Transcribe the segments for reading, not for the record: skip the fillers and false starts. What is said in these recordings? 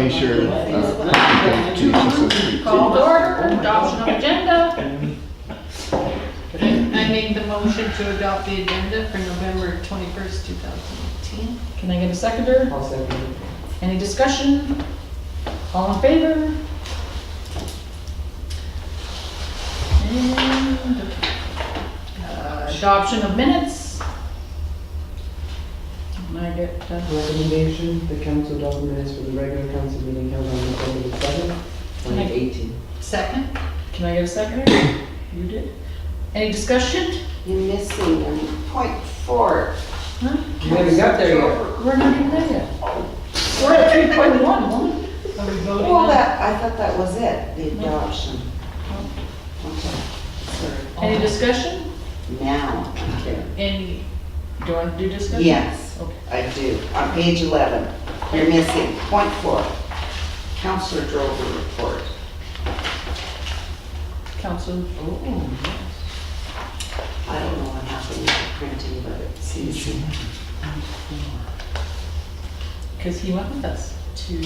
make sure. Call to order, adoption of agenda. I make the motion to adopt the agenda for November 21st, 2018. Can I get a seconder? I'll second it. Any discussion? All in favor? And adoption of minutes. Can I get, Recommendation, the council adopt minutes for the regular council meeting held on November the 7th, 2018. Second? can I get a seconder? You did. Any discussion? You're missing .4. Huh? You haven't got there yet. We're not even there yet. We're at 3.1, woman. Are we voting Well, on? I thought that was it, the adoption. Okay, sorry. Any discussion? Now, okay. Any, do you want to do discussion? Yes, Okay. I do. On page 11, you're missing .4. Counselor Drover report. Council, oh, I don't know what happened with the printing, but it seems to. because he went with us to,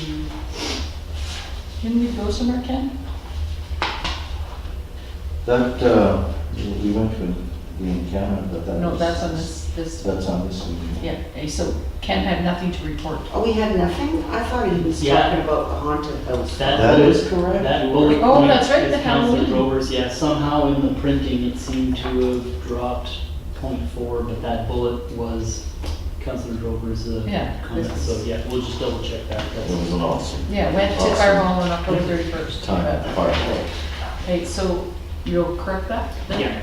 didn't we go somewhere, Ken? That, we went to the encounter, but that No, was. that's on this, That's on this one. yeah, okay, so Ken had nothing to report. Oh, we had nothing? I thought he was Yeah. talking about the haunted house. That is correct. That bullet Oh, point that's right, is the Councilor Halloween. Drovers, yeah, somehow in the printing, it seemed to have dropped .4, but that bullet was Councilor Drovers' Yeah, comment, this so is- yeah, we'll just double check that. It was an awesome Yeah, went to Awesome. Fire Hall on October 31st. time at the fire hall. Okay, so you'll correct that? then? Yeah.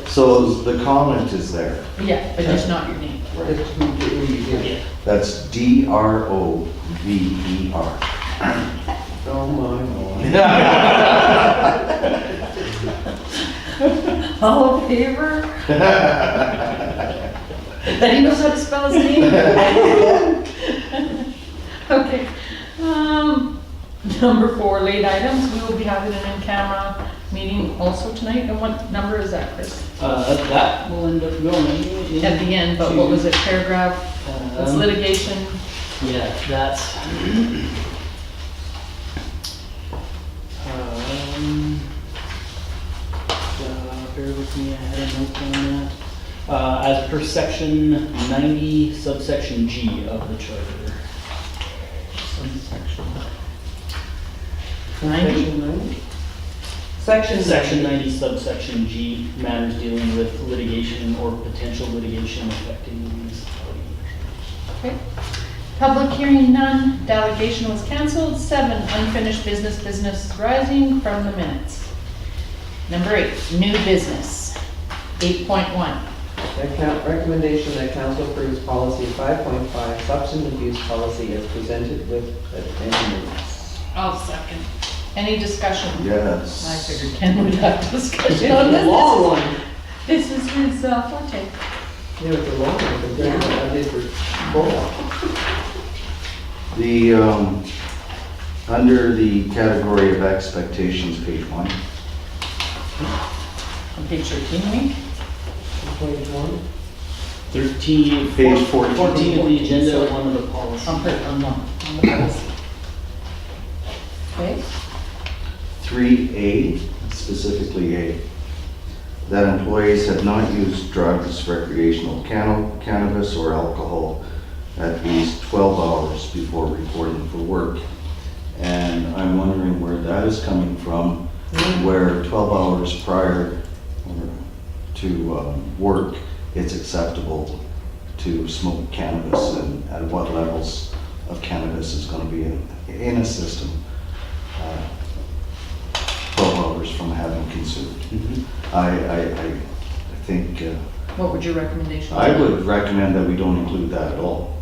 So the comment is there. Yeah, but just not your name. Just who you get. Yeah. That's Drover. Oh my. All in favor? That he knows how to spell his name? Okay. Number 4, late items. We will be having an in-camera meeting also tonight. And what number is that, Chris? That will end up going in. At the end, but what was it, paragraph? It's litigation. Yeah, that's. Bear with me, I had a note on that. As per section 90 subsection G of the charter. Section 90? 90? Section Section 90 subsection G, matters dealing with litigation or potential litigation affecting the municipality. Okay. Public hearing none, delegation was canceled. 7, unfinished business rising from the minutes. Number 8, new business. 8.1. Recommendation that council approves policy 5.5, substance abuse policy as presented with amendments. I'll second. Any discussion? I Yes. figured Ken would have discussion It's on a this. long one. This is his forte. Yeah, it's a long one compared to what I did for both. The, under the category of expectations, page 1. On page 13, we? Page 1. 13, Page 14. 14 of the agenda, one of the policies. On the policy. Okay. 3A, specifically A, that employees have not used drugs, recreational cannabis, or alcohol at least 12 hours before reporting for work. And I'm wondering where that is coming from, where 12 hours prior to work, it's acceptable to smoke cannabis, and at what levels of cannabis is going to be in a system 12 hours from having consumed. I think What would your recommendation be? I would recommend that we don't include that at all.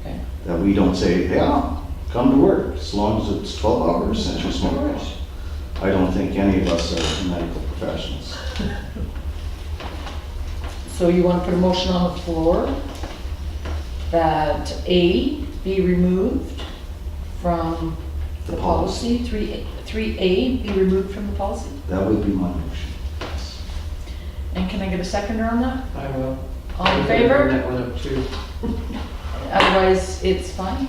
Okay. That we don't say, yeah, come to work, as long as it's 12 hours since you smoked. I don't think any of us are medical professionals. So you want to put a motion on the floor that A be removed from the policy, 3A be removed from the policy? That would be my motion. And can I get a seconder on that? I will. All in Bring favor? that one up too. Otherwise, it's fine?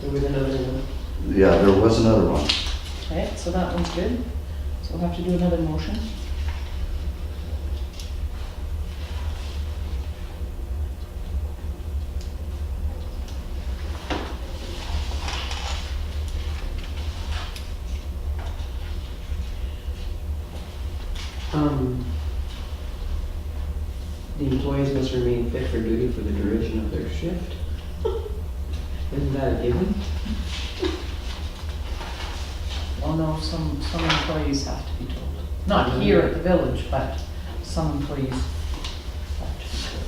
There was another one. Yeah, there was another one. Okay, so that one's good. So we'll have to do another motion. The employees must remain fit for duty for the duration of their shift. Isn't that a given? Well, no, some employees have to be told. Not here at the village, but some employees have to be told.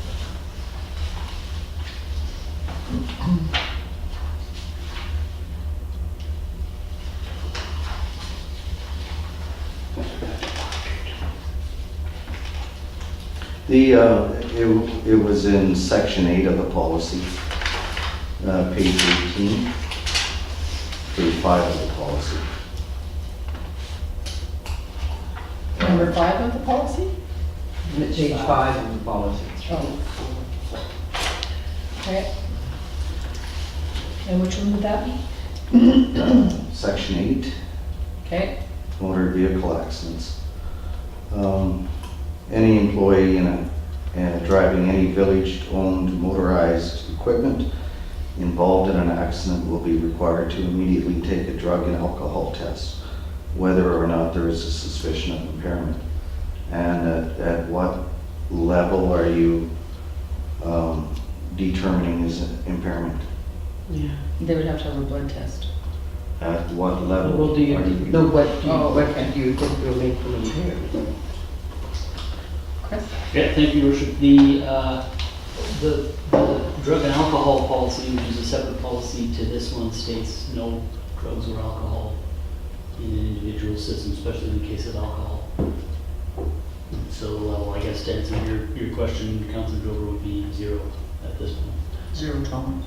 It was in section 8 of the policy, page 18, page 5 of the policy. Number 5 of the policy? Page 5 of the policy. Oh. Okay. And which one would that be? Section 8, Okay, motor vehicle accidents. Any employee driving any village-owned motorized equipment involved in an accident will be required to immediately take a drug and alcohol test, whether or not there is a suspicion of impairment. And at what level are you determining is impairment? Yeah. they would have to have a blood test. At what level? Well, do you, are no, what do you, Oh, what okay. do you think will make them impaired? Chris? Yeah, thank you, Your Worship. The drug and alcohol policy, which is a separate policy to this one, states no drugs or alcohol in an individual's system, especially in the case of alcohol. So, I guess to answer your question, Councilor Drover, would be 0 at this point. 0 tolerance.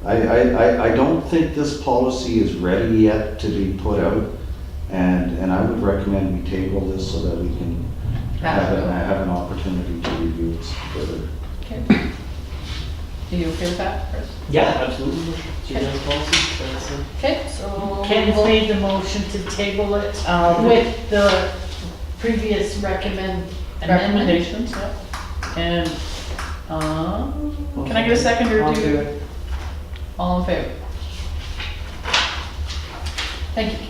I don't think this policy is ready yet to be put out, and I would recommend we table this so that we can have an opportunity to review it further. Okay. Are you okay with that, Chris? Yeah, absolutely, Your Worship. So you have a policy, that's Okay, so. Ken's made the motion to table it with the previous Recommendations, yep. And, can I get a second or I'll do? do it. All in favor? Thank you.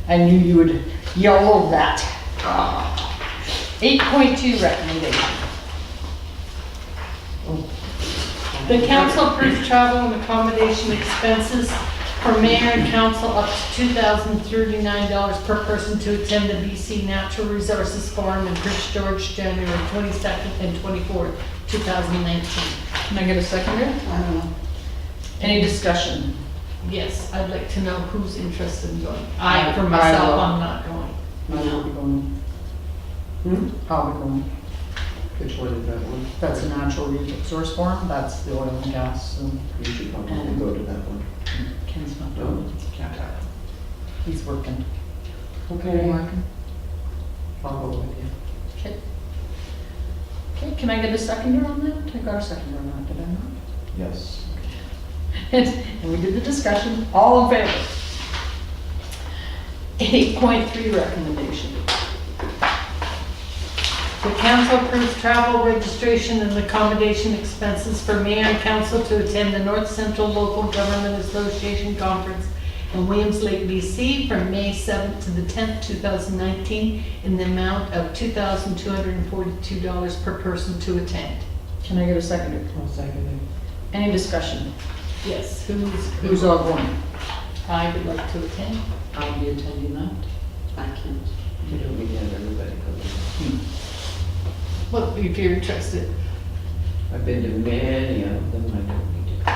I knew you would yell that. 8.2 recommendation. The council approves travel and accommodation expenses for mayor and council up to $2,039 per person to attend the BC Natural Resources Forum in Prince George, January 22nd and 24th, 2019. Can I get a seconder? I don't know. Any discussion? Yes, I'd like to know who's interested in going. I- I, for I myself, will. I'm not going. I'll be going. I'll be going. Which one is that one? That's a natural resource forum, that's the oil and gas, and You should probably go to that one. Ken's not No. going. He's working. Okay. Working. I'll go with you. Okay. Okay, can I get a seconder on that? I got a seconder on that, did I not? Yes. And we did the discussion, all in favor? 8.3 recommendation. The council approves travel, registration, and accommodation expenses for mayor and council to attend the North Central Local Government Association Conference in Williams Lake, BC from May 7th to the 10th, 2019 in the amount of $2,242 per person to attend. Can I get a seconder? I'll second Any discussion? Yes, Who's all going? I would like to attend. I'll be attending that. I can't. it. You don't need to have everybody come. Well, if you're interested. I've been to many of them, I don't need to.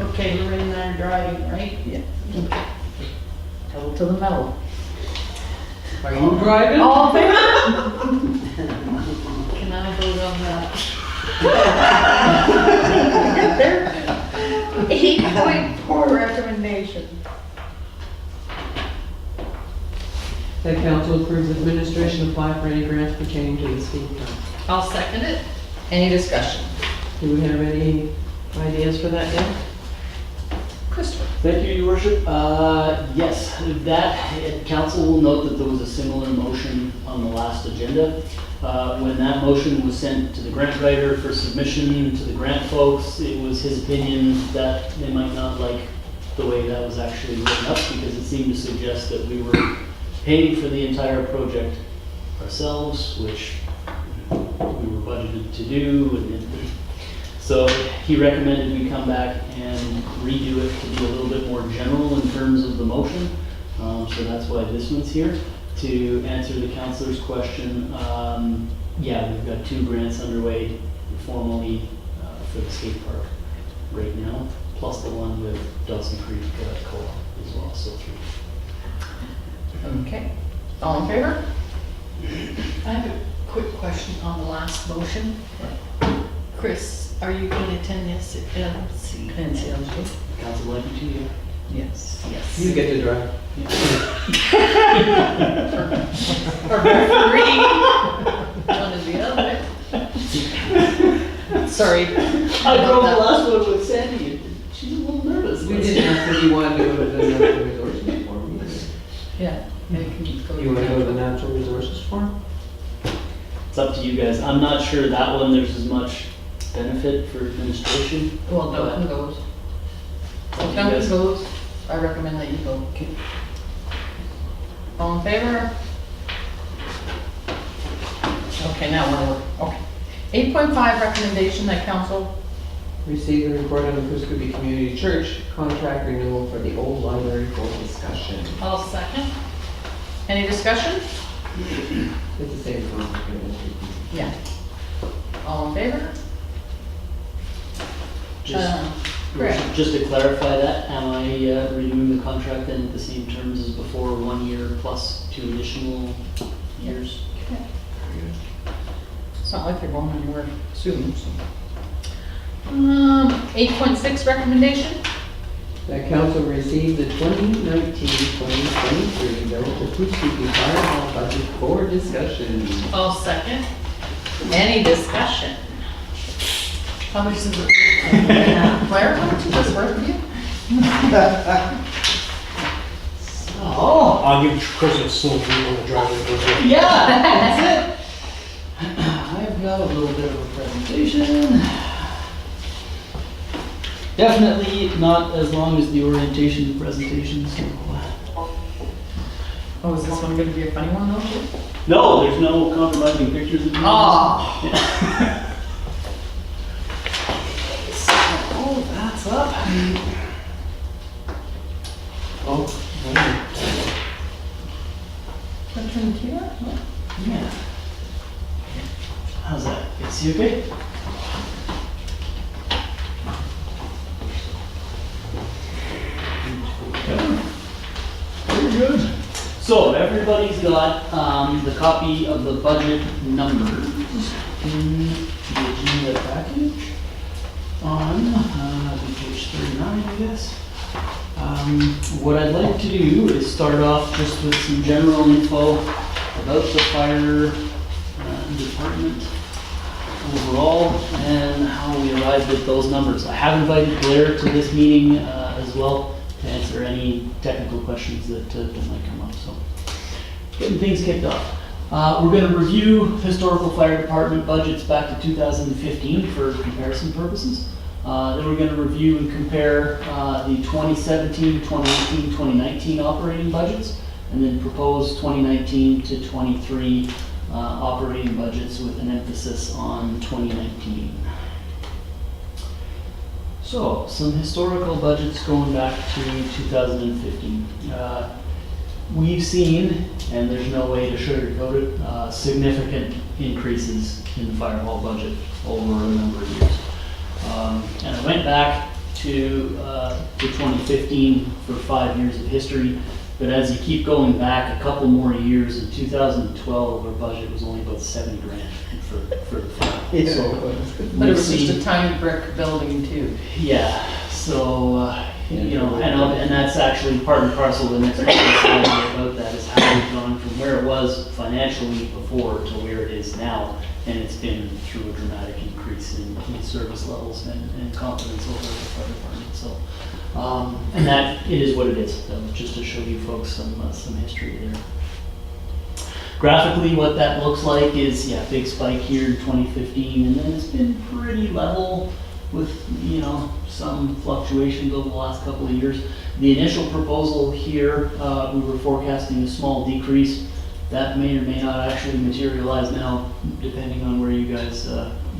Okay, Lorraine and I are driving, right? Yeah. Pedal to the metal. Are you driving? All in favor? Can I vote on that? Get there. 8.4 recommendation. That council approves administration apply for any grants pertaining to the state fund. I'll second it. Any discussion? Do we have any ideas for that yet? Christopher? Thank you, Your Worship. Yes, council will note that there was a similar motion on the last agenda. When that motion was sent to the grant writer for submission to the grant folks, it was his opinion that they might not like the way that was actually written up, because it seemed to suggest that we were paying for the entire project ourselves, which we were budgeted to do. So he recommended we come back and redo it to be a little bit more general in terms of the motion. So that's why this one's here. To answer the councilor's question, yeah, we've got 2 grants underway formally for the skate park right now, plus the one with Dawson Creek Co-op as well, so 3. Okay. All in favor? I have a quick question on the last motion. Chris, are you going to attend this at LC? Council like you to you. Yes. Yes. You get to drive. Or referee. One or the other. Sorry. I drove the last one with Sandy. She's a little nervous. We didn't ask if you wanted to go to the natural resources forum either. Yeah. You want to go to the natural resources forum? It's up to you guys. I'm not sure that one there's as much benefit for administration. Well, Duncan goes. Up to you Duncan guys. goes. I recommend that you go. Okay. All in favor? Okay, now we're, okay. 8.5, recommendation that council, Receive and report on the Coosabeam Community Church contract renewal for the old library for discussion. I'll second. Any discussion? It's the same contract. Yeah. All in favor? Correct. Just to clarify that, am I renewing the contract then at the same terms as before, 1 year plus 2 additional years? It's not like they're going anywhere soon, so. 8.6, recommendation? That council received the 2019-2023 bill for Coosabeam Fire Hall budget for discussion. I'll second. Any discussion? How much is it? Claire, how much is this worth to you? Oh, I'll give Chris a slow beat on the driveway. yeah, that's it. I've got a little bit of a presentation. Definitely not as long as the orientation presentation, so. Oh, is this one gonna be a funny one though? No, there's no compromising pictures of me. Oh. So, that's up. Oh, Can I turn the TV on? No? Yeah. How's that? Is he okay? Very good. So everybody's got the copy of the budget numbers in the agenda package on page 39, I guess. What I'd like to do is start off just with some general info about the fire department overall and how we arrived at those numbers. I have invited Blair to this meeting as well to answer any technical questions that might come up. So, getting things kicked off. We're going to review historical fire department budgets back to 2015 for comparison purposes. Then we're going to review and compare the 2017, 2018, 2019 operating budgets, and then propose 2019 to 23 operating budgets with an emphasis on 2019. So, some historical budgets going back to 2015. We've seen, and there's no way to sugarcoat it, significant increases in the fire hall budget over a number of years. And I went back to 2015 for 5 years of history, but as you keep going back a couple more years, in 2012 our budget was only about 70 grand for the fire. yeah. So, But it we've was just seen- a tiny brick building too. yeah, so, you know, and that's actually part and parcel of the next slide about that is how we've gone from where it was financially before to where it is now. And it's been through a dramatic increase in service levels and confidence over the fire department. So And that it is what it is. That was just to show you folks some history there. Graphically, what that looks like is, yeah, big spike here in 2015, and then it's been pretty level with, some fluctuations over the last couple of years. The initial proposal here, we were forecasting a small decrease. That may or may not actually materialize now, depending on where you guys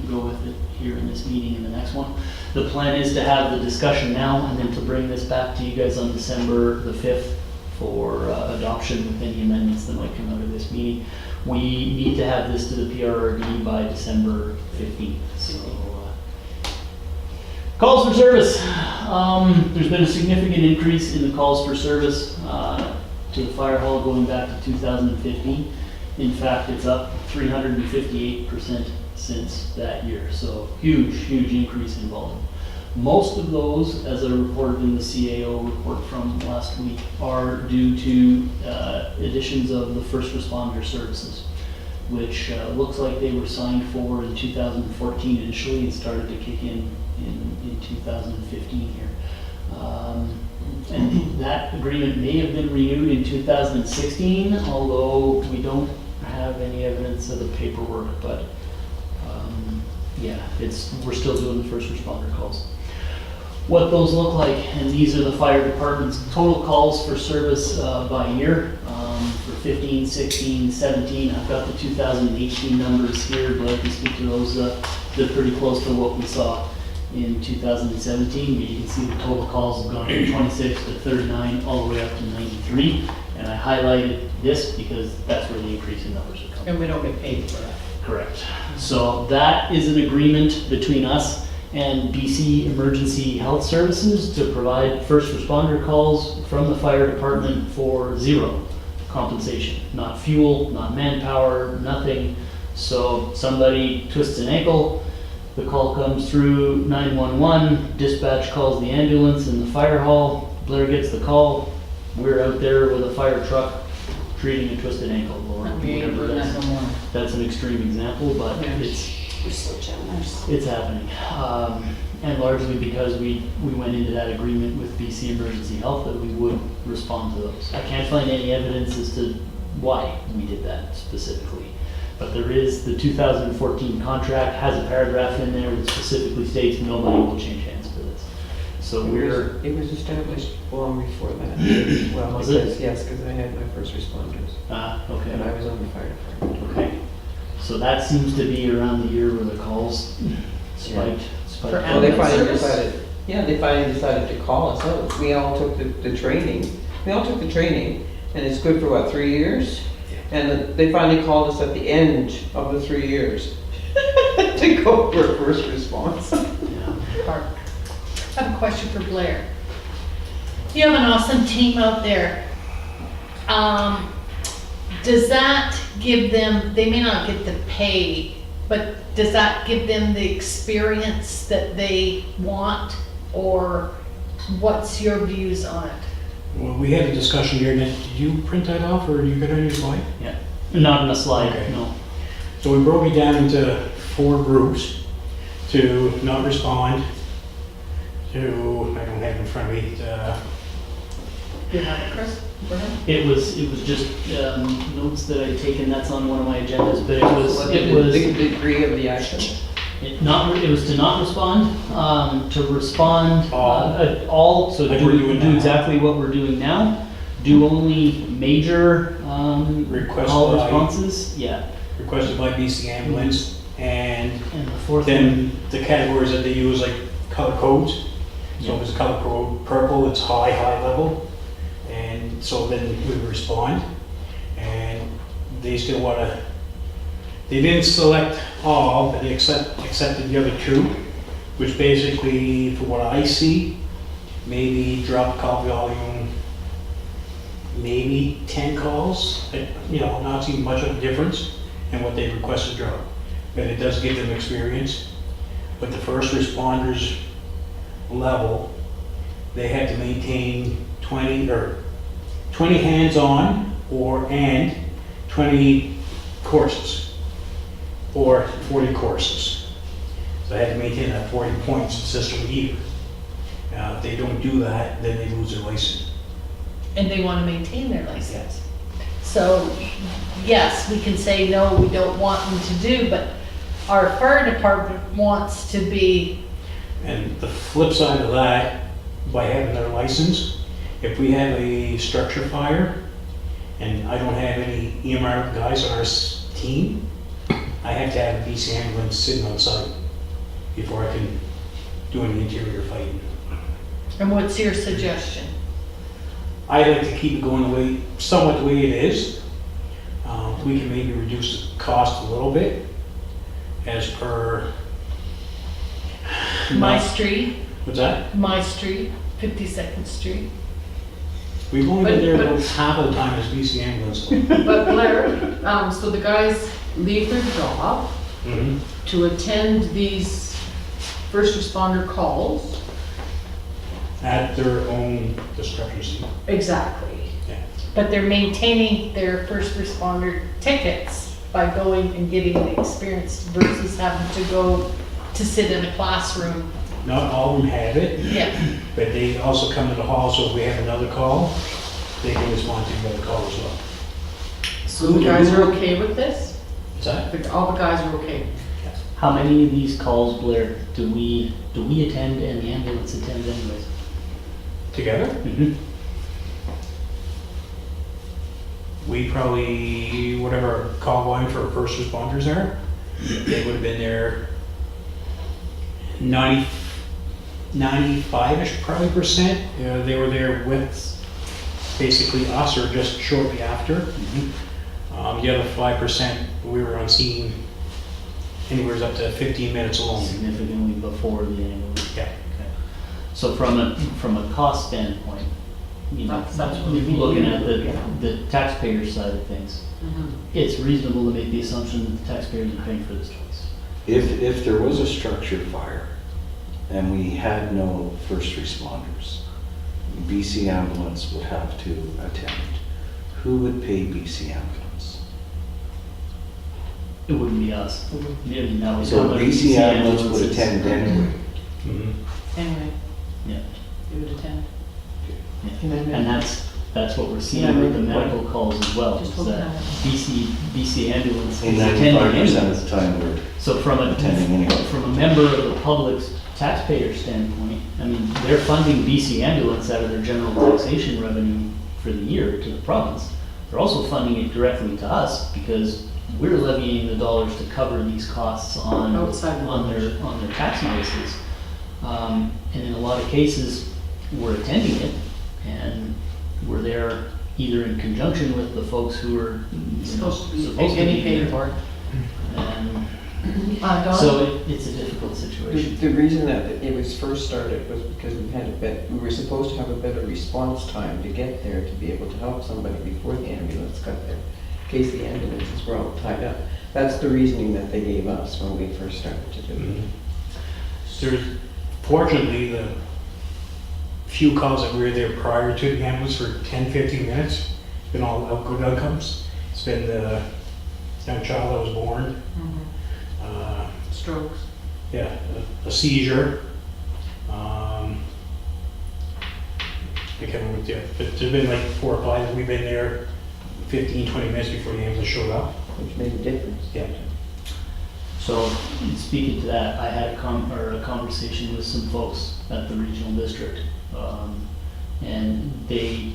go with it here in this meeting and the next one. The plan is to have the discussion now and then to bring this back to you guys on December the 5th for adoption with any amendments that might come out of this meeting. We need to have this to the PRRD by December 15th. So, calls for service. There's been a significant increase in the calls for service to the fire hall going back to 2015. In fact, it's up 358% since that year. So huge increase in volume. Most of those, as I reported in the CAO report from last week, are due to additions of the first responder services, which looks like they were signed for in 2014 initially and started to kick in 2015 here. And that agreement may have been renewed in 2016, although we don't have any evidence of the paperwork, but yeah, we're still doing the first responder calls. What those look like, and these are the fire department's total calls for service by year for 15, 16, 17. I've got the 2018 numbers here, but I can speak to those. They're pretty close to what we saw in 2017. But you can see the total calls have gone from 26 to 39 all the way up to 93. And I highlighted this because that's where the increase in numbers are coming. And we don't get paid for that. Correct. So that is an agreement between us and BC Emergency Health Services to provide first responder calls from the fire department for zero compensation. Not fuel, not manpower, nothing. So somebody twists an ankle, the call comes through 911, dispatch calls the ambulance in the fire hall, Blair gets the call, we're out there with a fire truck treating a twisted ankle or We ain't whatever doing it that is. no more. That's an extreme example, but Yeah. We're so generous. it's happening. And largely because we went into that agreement with BC Emergency Health that we would respond to those. I can't find any evidence as to why we did that specifically. But there is, the 2014 contract has a paragraph in there that specifically states nobody will change hands for this. So It was established long before that. Well, Was it? because, yes, because I had my first responders, okay. and I was on the fire department. Okay. So that seems to be around the year where the calls spiked. For Well, they finally Ambulance decided to call us out. We all took the training. We all took the training, and it's good for what, 3 years? And they finally called us at the end of the 3 years to go for first response. Yeah. Park. I have a question for Blair. You have an awesome team out there. Does that give them, they may not get the pay, but does that give them the experience that they want? Or what's your views on it? Well, we had a discussion here, did you print that off or you got it on your slide? Yeah. Not in a slide, Okay. no. So we broke it down into 4 groups to not respond, to, I don't have it in front of me, Do you have it, Chris? It was just notes that I'd taken. That's on one of my agendas, but The degree of the action. it was to not respond, to respond all. So Like we're doing do now. exactly what we're doing now. Do only major Request call by- responses. Yeah, requested by BC Ambulance, and and the fourth one. then the categories that they use, like color codes. So if it's color code purple, it's high level. And so then we respond, and they still wanna, they didn't select all, but they accepted the other 2, which basically, for what I see, maybe drop call volume, maybe 10 calls, not seeing much of a difference in what they requested drop. But it does give them experience. But the first responders level, they had to maintain 20 hands-on and 20 courses, or 40 courses. So I had to maintain that 40 points system either. if they don't do that, then they lose their license. And they want to maintain their license. So, yes, we can say, no, we don't want them to do, but our fire department wants to be, And the flip side of that, by having their license, if we have a structure fire and I don't have any EMR guys on our team, I have to have a BC ambulance sitting on site before I can do any interior fighting. and what's your suggestion? I like to keep it going somewhat the way it is. We can maybe reduce the cost a little bit as per. My street, What's that? 52nd Street. We've only been But- there but- about half of the time as BC ambulance. But Blair, so the guys leave their job Mhm. to attend these first responder calls. At their own discretion. Exactly. Yeah. But they're maintaining their first responder tickets by going and getting the experience versus having to go to sit in a classroom. Not all of them have it, Yeah. but they also come to the hall, so if we have another call, they can respond to the other call as well. So the guys are okay with this? Is that? All the guys are okay? How many of these calls, Blair, do we attend and the ambulance attends anyways? Together? Mm-hmm. We probably, whatever our call volume for first responders are, they would have been there 95-ish probably percent. They were there with basically us or just shortly after. The other 5%, we were on scene anywhere up to 15 minutes alone. Significantly before the ambulance. Yeah. So from a cost standpoint, you know, That's what we looking need. at the taxpayer side of things, it's reasonable to make the assumption that the taxpayers are paying for this twice. If there was a structure fire and we had no first responders, BC Ambulance would have to attend. Who would pay BC Ambulance? It wouldn't be us. I mean, that would So come under BC Ambulance would ambulances. attend anyway. Mhm. Anyway. Yeah. You would attend. And that's what we're seeing with the medical calls as well, Just is looking that at it. BC ambulance In is attending 95% anyways. of the time, we're So from attending anyway. a member of the public's taxpayer standpoint, I mean, they're funding BC ambulance out of their general taxation revenue for the year to the province. They're also funding it directly to us because we're levying the dollars to cover these costs on Outside their tax notices. And in a lot of cases, we're attending it and we're there either in conjunction with the folks who are Supposed to be supposed to getting be paid there. for it. And Dawn? so it's a difficult situation. The reason that it was first started was because we were supposed to have a better response time to get there, to be able to help somebody before the ambulance got there, in case the ambulances were all tied up. That's the reasoning that they gave us when we first started to do it. There's, fortunately, the few calls that we were there prior to the ambulance for 10-15 minutes, been all good outcomes. It's been the young child that was born, Strokes. yeah, a seizure. I can't remember what but there's been like 4 or 5, we've been there 15-20 minutes before the ambulance showed up. Which made a difference. Yeah. So, speaking to that, I had a conversation with some folks at the regional district, and they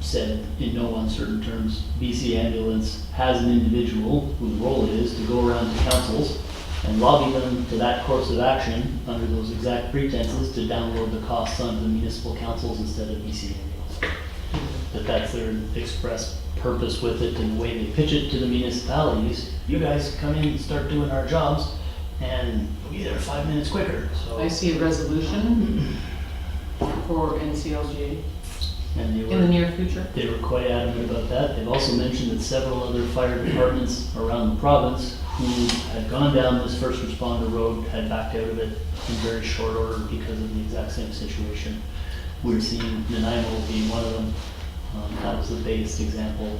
said in no uncertain terms, BC Ambulance has an individual whose role it is to go around to councils and lobby them to that course of action under those exact pretenses to download the costs onto the municipal councils instead of BC Ambulance. That that's their express purpose with it and the way they pitch it to the municipalities. You guys come in and start doing our jobs and we'll be there 5 minutes quicker, so. I see a resolution for NCLG And they in the were, near future. they were quite adamant about that. They've also mentioned that several other fire departments around the province who had gone down this first responder road had backed out of it in very short order because of the exact same situation. We're seeing Nanaimo being one of them. That was the biggest example,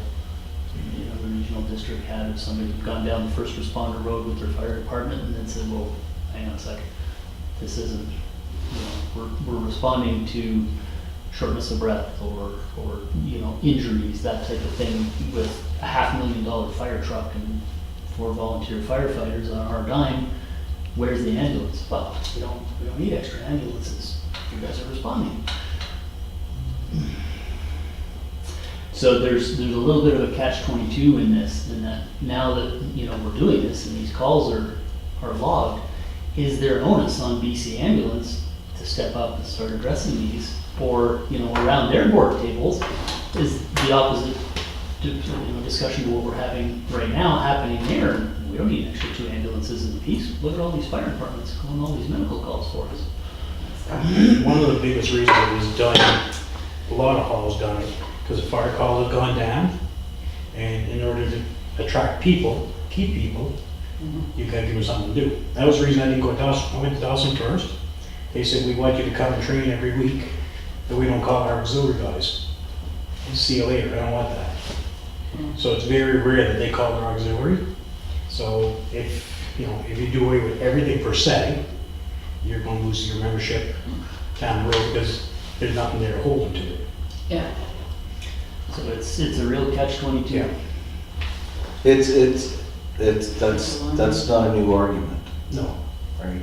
you know, the regional district had of somebody who'd gone down the first responder road with their fire department and then said, well, hang on a second, this isn't, you know, we're responding to shortness of breath or, injuries, that type of thing, with a $500,000 fire truck and 4 volunteer firefighters on our dime, where's the ambulance? Well, we don't need extra ambulances. You guys are responding. So there's a little bit of a catch-22 in this, in that now that, we're doing this and these calls are logged, is there onus on BC Ambulance to step up and start addressing these? Or, around their board tables, is the opposite discussion to what we're having right now happening there? We don't need an extra 2 ambulances in the piece. Look at all these fire departments calling all these medical calls for us. One of the biggest reasons it was done, a lot of halls done it, because the fire calls have gone down, and in order to attract people, keep people, you gotta give them something to do. That was the reason I didn't go to Dawson. I went to Dawson first. They said, we want you to come and train every week, but we don't call our auxiliary guys. See you later, I don't want that. So it's very rare that they call their auxiliary. So if you do away with everything per se, you're gonna lose your membership down the road because there's nothing there to hold them to it. Yeah. So it's a real catch-22. Yeah. That's not a new argument, No. right?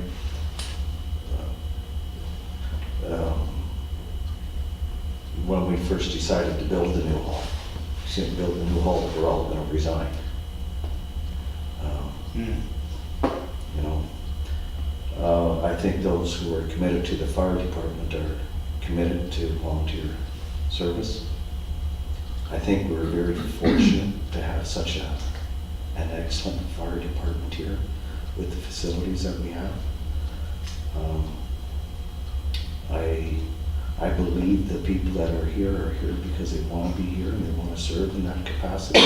When we first decided to build the new hall, we're all gonna resign. I think those who are committed to the fire department are committed to volunteer service. I think we're very fortunate to have such an excellent fire department here with the facilities that we have. I believe the people that are here because they want to be here and they want to serve in that capacity.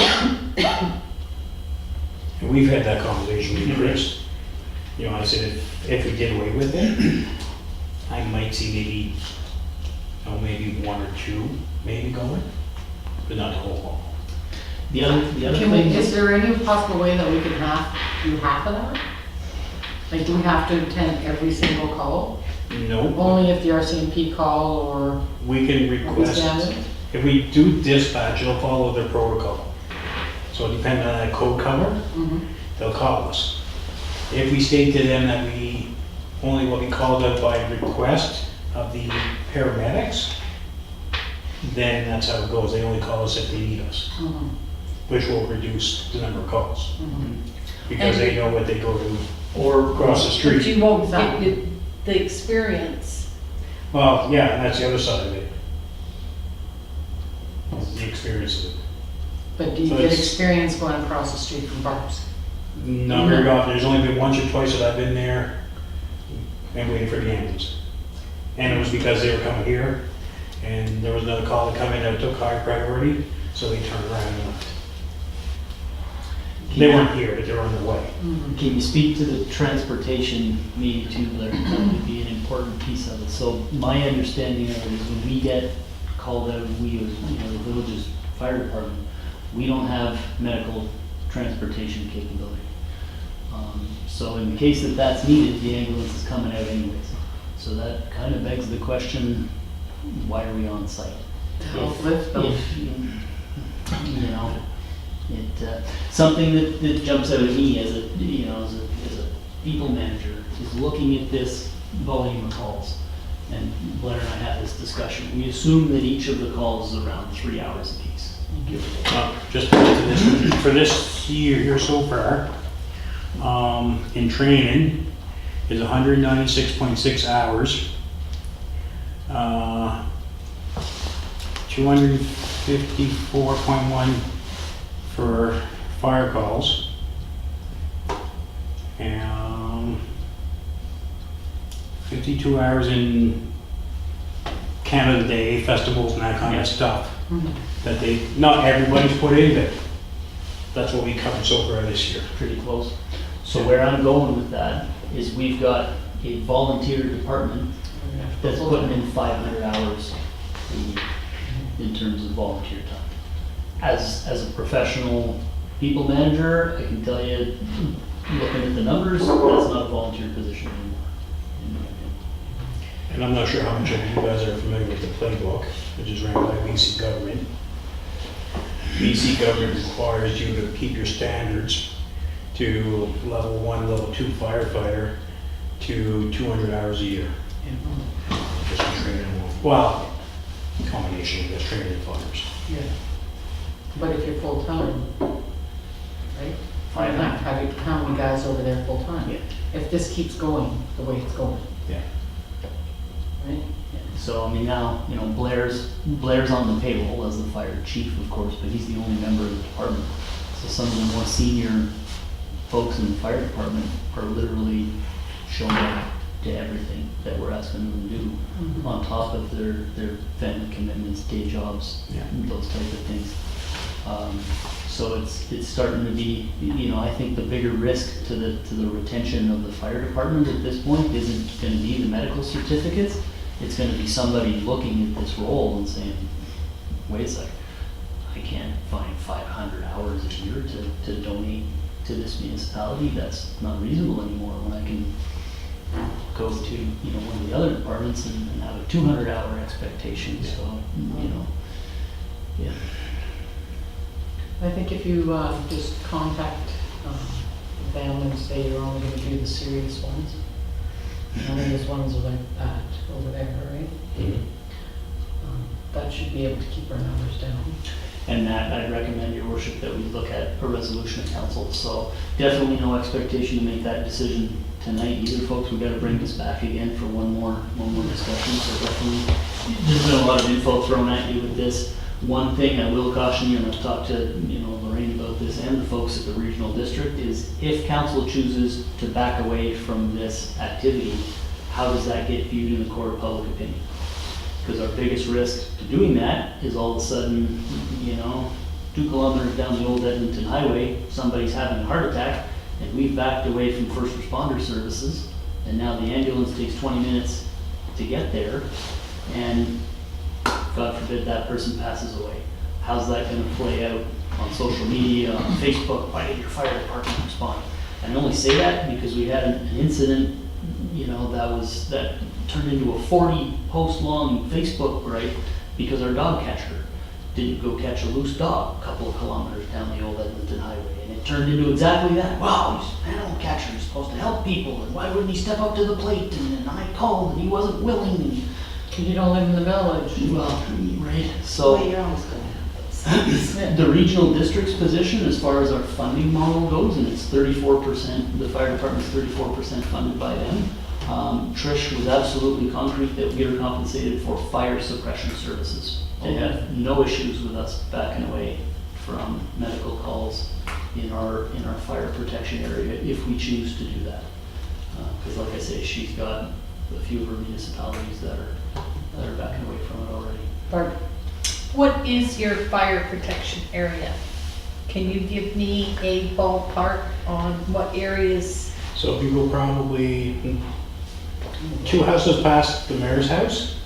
And we've had that conversation with Chris. I said if we did away with it, I might see maybe 1 or 2 maybe going, but not the whole hall. The other thing Is there any possible way that we could do half of that? Like, do we have to attend every single call? No, Only if the RCMP call or we can we request, stand it? if we do dispatch, it'll follow their protocol. So depending on that code cover, Mhm. they'll call us. If we state to them that we only will be called out by request of the paramedics, then that's how it goes. They only call us if they need us, Mhm. which will reduce the number of calls. Mhm. Because they know what they go to or across the But street. you won't get the experience. Well, yeah, and that's the other side of it. The experience of it. But do you So get it's- experience going across the street from bars? Not very often. There's only been once or twice that I've been there and waiting for the ambulance. And it was because they were coming here, and there was another call to come in that took higher priority, so they turned around and left. They weren't here, but they were on their way. Can you speak to the transportation maybe too, Larry? That would be an important piece of it. So my understanding of it is when we get called out, the village's fire department, we don't have medical transportation capability. So in the case that that's needed, the ambulance is coming out anyways. So that kind of begs the question, why are we on site? To help lift them. Something that jumps out at me as a people manager is looking at this volume of calls. And Blair and I had this discussion. We assume that each of the calls is around 3 hours apiece. Give or take. Just to get to this, for this year here so far, in training is 196.6 hours. 254.1 for fire calls. And 52 hours in Canada Day, festivals and that kind of stuff. That not everybody's put in, but that's what we covered so far this year. Pretty close. So where I'm going with that is we've got a volunteer department that's putting in 500 hours a week in terms of volunteer time. As a professional people manager, I can tell you, looking at the numbers, that's not a volunteer position anymore, in my opinion. And and I'm not sure how much of you guys are familiar with the playbook, which is ran by BC government. BC government requires you to keep your standards to level 1, level 2 firefighter to 200 hours a year. Just for training, well, combination of this training and fires. Yeah. But if you're full-time, right? How many guys over there full-time? Yeah. If this keeps going the way it's going, Yeah. right? So, I mean, now, you know, Blair's on the payroll as the fire chief, of course, but he's the only member of the department. So some of the more senior folks in the fire department are literally showing up to everything that we're asking them to do, on top of their family commitments, day jobs, Yeah. those type of things. So it's starting to be, you know, I think the bigger risk to the retention of the fire department at this point isn't gonna be the medical certificates. It's gonna be somebody looking at this role and saying, wait a second, I can't find 500 hours a year to donate to this municipality. That's not reasonable anymore, when I can go to, you know, one of the other departments and have a 200-hour expectation, so, you know, yeah. I think if you just contact them and say you're only gonna do the serious ones, none of those ones are like that over there, right? That should be able to keep our numbers down. And that, I'd recommend, your worship, that we look at a resolution of council. So definitely no expectation to make that decision tonight either, folks. We've got to bring this back again for one more discussion. So definitely, there's been a lot of info thrown at you with this. One thing I will caution you, and I've talked to, you know, Lorraine about this and the folks at the regional district, is if council chooses to back away from this activity, how does that get viewed in the court of public opinion? Because our biggest risk to doing that is all of a sudden, you know, 2 kilometers down the old Edmonton Highway, somebody's having a heart attack, and we've backed away from first responder services, and now the ambulance takes 20 minutes to get there, and God forbid that person passes away. How's that gonna play out on social media, on Facebook? Why did your fire department respond? And I only say that because we had an incident, you know, that turned into a 40-post long Facebook gripe because our dog catcher didn't go catch a loose dog a couple of kilometers down the old Edmonton Highway. And it turned into exactly that. Wow, he's an animal catcher, he's supposed to help people, and why wouldn't he step up to the plate? And I called, and he wasn't willing. And, You don't live in the village. well, right, so. Well, you're always gonna have those. The regional district's position, as far as our funding model goes, and it's 34%, the fire department's 34% funded by them. Trish was absolutely concrete that we get her compensated for fire suppression services. They have no issues with us backing away from medical calls in our fire protection area if we choose to do that. Because like I say, she's got a few of her municipalities that are backing away from it already. Barb, What is your fire protection area? Can you give me a ballpark on what areas? So if you go probably 2 houses past the mayor's house,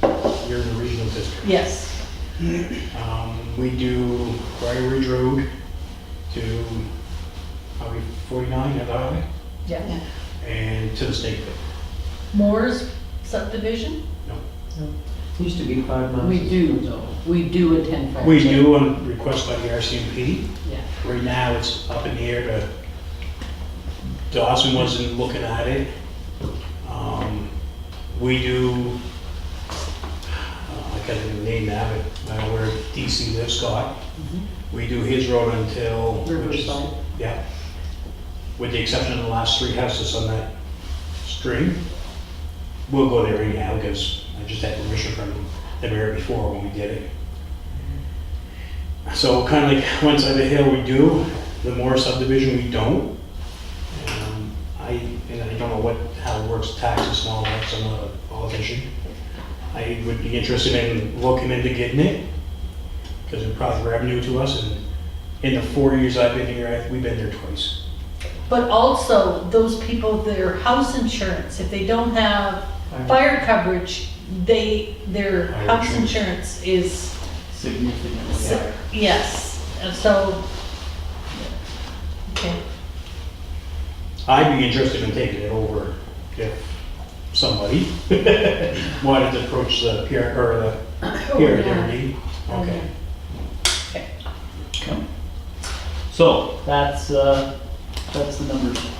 you're in the regional district. Yes. We do Briar Ridge Road to probably 49 at the highway Yeah. and to the state pit. Moore's subdivision? Used to be 5 miles. we do though, we do attend fire. We check. do on request by the RCMP. Yeah. Right now, it's up in the air to, Dawson wasn't looking at it. We do, I can't even name that, but I know where DC lives, Scott. We do his road until. which is- Riverside. Yeah. With the exception of the last 3 houses on that string. We'll go there anyhow, because I just had permission from the mayor before when we did it. So kind of like one side of the hill we do, the more subdivision we don't. I don't know how it works, taxes and all that, 'cause I'm not a politician. I would be interested in looking into getting it, because it brought revenue to us, and in the 4 years I've been here, we've been there twice. But also, those people, their house insurance, if they don't have fire coverage, their Fire house insurance. insurance is, Significantly higher. yes, and so, okay. I'd be interested in taking it over if somebody wanted to approach the peer, or the peer attorney. Okay. So, that's the numbers.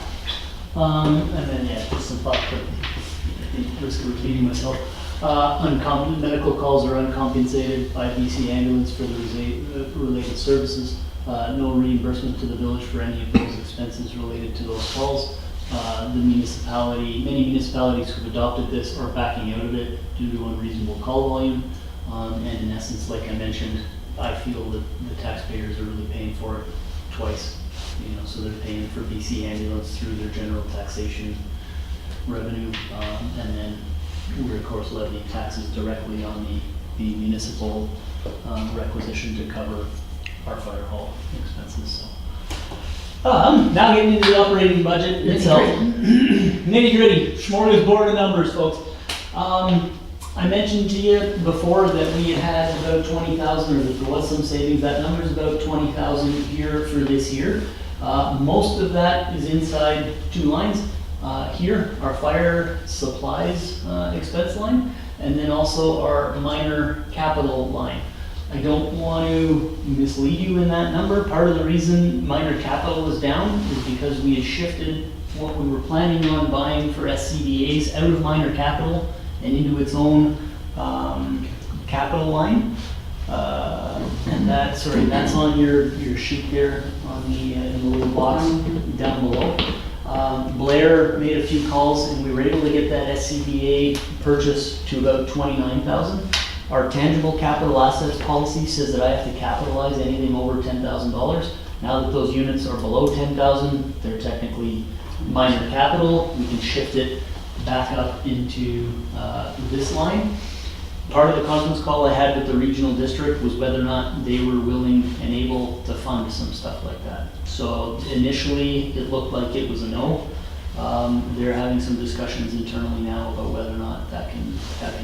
And then, yeah, just some thought, but I think risk of repeating myself. Medical calls are uncompensated by BC Ambulance for the related services. No reimbursement to the village for any of those expenses related to those calls. Many municipalities who've adopted this are backing out of it due to unreasonable call volume. And in essence, like I mentioned, I feel that the taxpayers are really paying for it twice. So they're paying for BC Ambulance through their general taxation revenue, and then we're of course levying taxes directly on the municipal requisition to cover our fire hall expenses. So, now getting into the operating budget itself. Nitty gritty, smorgasbord of numbers, folks. I mentioned to you before that we had about 20,000, or that there was some savings. That number is about 20,000 here for this year. Most of that is inside two lines. Here, our fire supplies expense line, and then also our minor capital line. I don't want to mislead you in that number. Part of the reason minor capital is down is because we had shifted what we were planning on buying for SCBA's out of minor capital and into its own capital line. And that's on your sheet there on in the little box down below. Blair made a few calls and we were able to get that SCBA purchase to about 29,000. Our tangible capital assets policy says that I have to capitalize anything over $10,000. Now that those units are below 10,000, they're technically minor capital. We can shift it back up into this line. Part of the conference call I had with the regional district was whether or not they were willing and able to fund some stuff like that. So initially, it looked like it was a no. They're having some discussions internally now about whether or not that can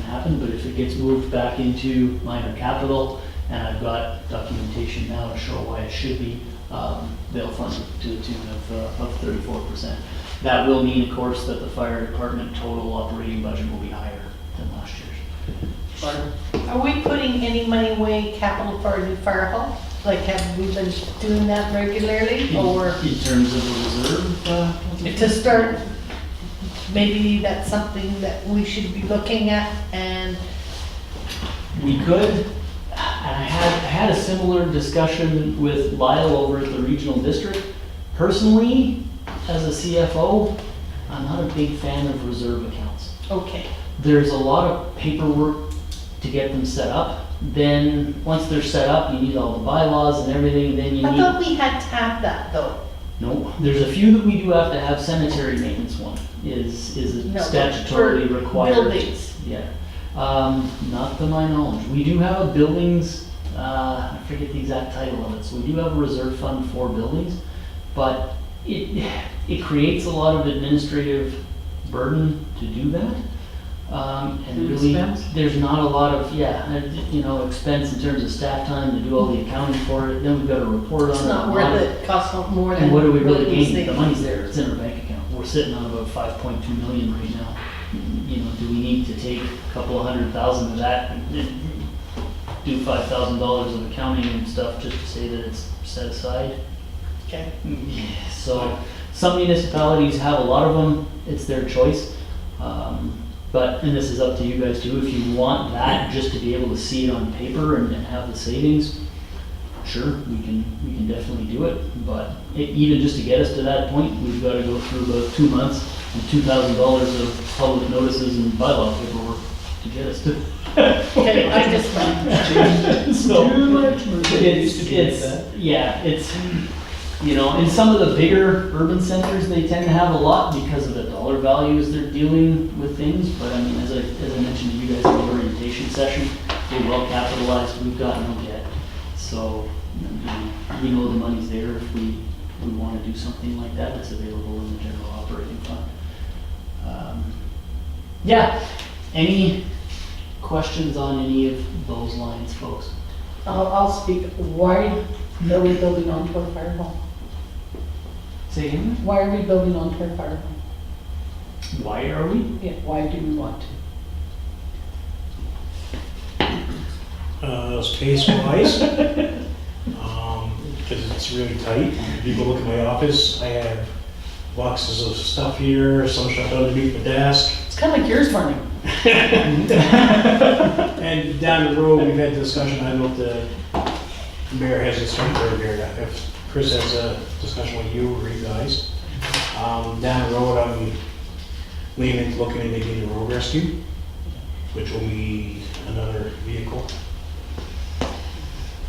happen. But if it gets moved back into minor capital, and I've got documentation now to show why it should be, they'll fund it to the tune of 34%. That will mean, of course, that the fire department total operating budget will be higher than last year's. Are we putting any money away capital for a new fire hall? Like, have we been doing that regularly, or In terms of a reserve? to start, maybe that's something that we should be looking at, and We could, and I had a similar discussion with Lyle over at the regional district. Personally, as a CFO, I'm not a big fan of reserve accounts. okay. There's a lot of paperwork to get them set up. Then, once they're set up, you need all the bylaws and everything, then you I need... thought we had to have that, though. No, there's a few that we do have to have. Cemetery maintenance one is No, statutorily for required. buildings. Yeah, not to my knowledge. We do have a buildings, I forget the exact title of it, so we do have a reserve fund for buildings, but it creates a lot of administrative burden to do that. And And really, expense? there's not a lot of, expense in terms of staff time to do all the accounting for it. Then we've got to report on it. It's not worth it, costs more than. And what do we really what gain? they- The money's there, it's in our bank account. We're sitting on about 5.2 million right now. Do we need to take a couple of $100,000 of that and do $5,000 of accounting and stuff just to say that it's set aside? Okay. So some municipalities have a lot of them, it's their choice. And this is up to you guys too, if you want that just to be able to see it on paper and have the savings, sure, we can definitely do it. But even just to get us to that point, we've got to go through about 2 months and $2,000 of public notices and bylaw paperwork to get us to. Okay, I just went. So, in some of the bigger urban centers, they tend to have a lot because of the dollar values they're dealing with things. But I mean, as I mentioned to you guys in the orientation session, we're well capitalized, we've got no debt. So, we know the money's there if we want to do something like that, it's available in the general operating fund. Any questions on any of those lines, folks? I'll speak. Why are we building onto our fire hall? Say again? Why are we building onto our fire hall? Why are we? Yeah, why do we want to? Space wise, because it's really tight. If you go look at my office, I have boxes of stuff here, some stuff underneath the desk. It's kind of like yours, Marnie. And down the road, we've had discussion, I don't know if the mayor has a strength or here, if Chris has a discussion with you or you guys. Down the road, I'm leaning into looking at maybe the road rescue, which will be another vehicle.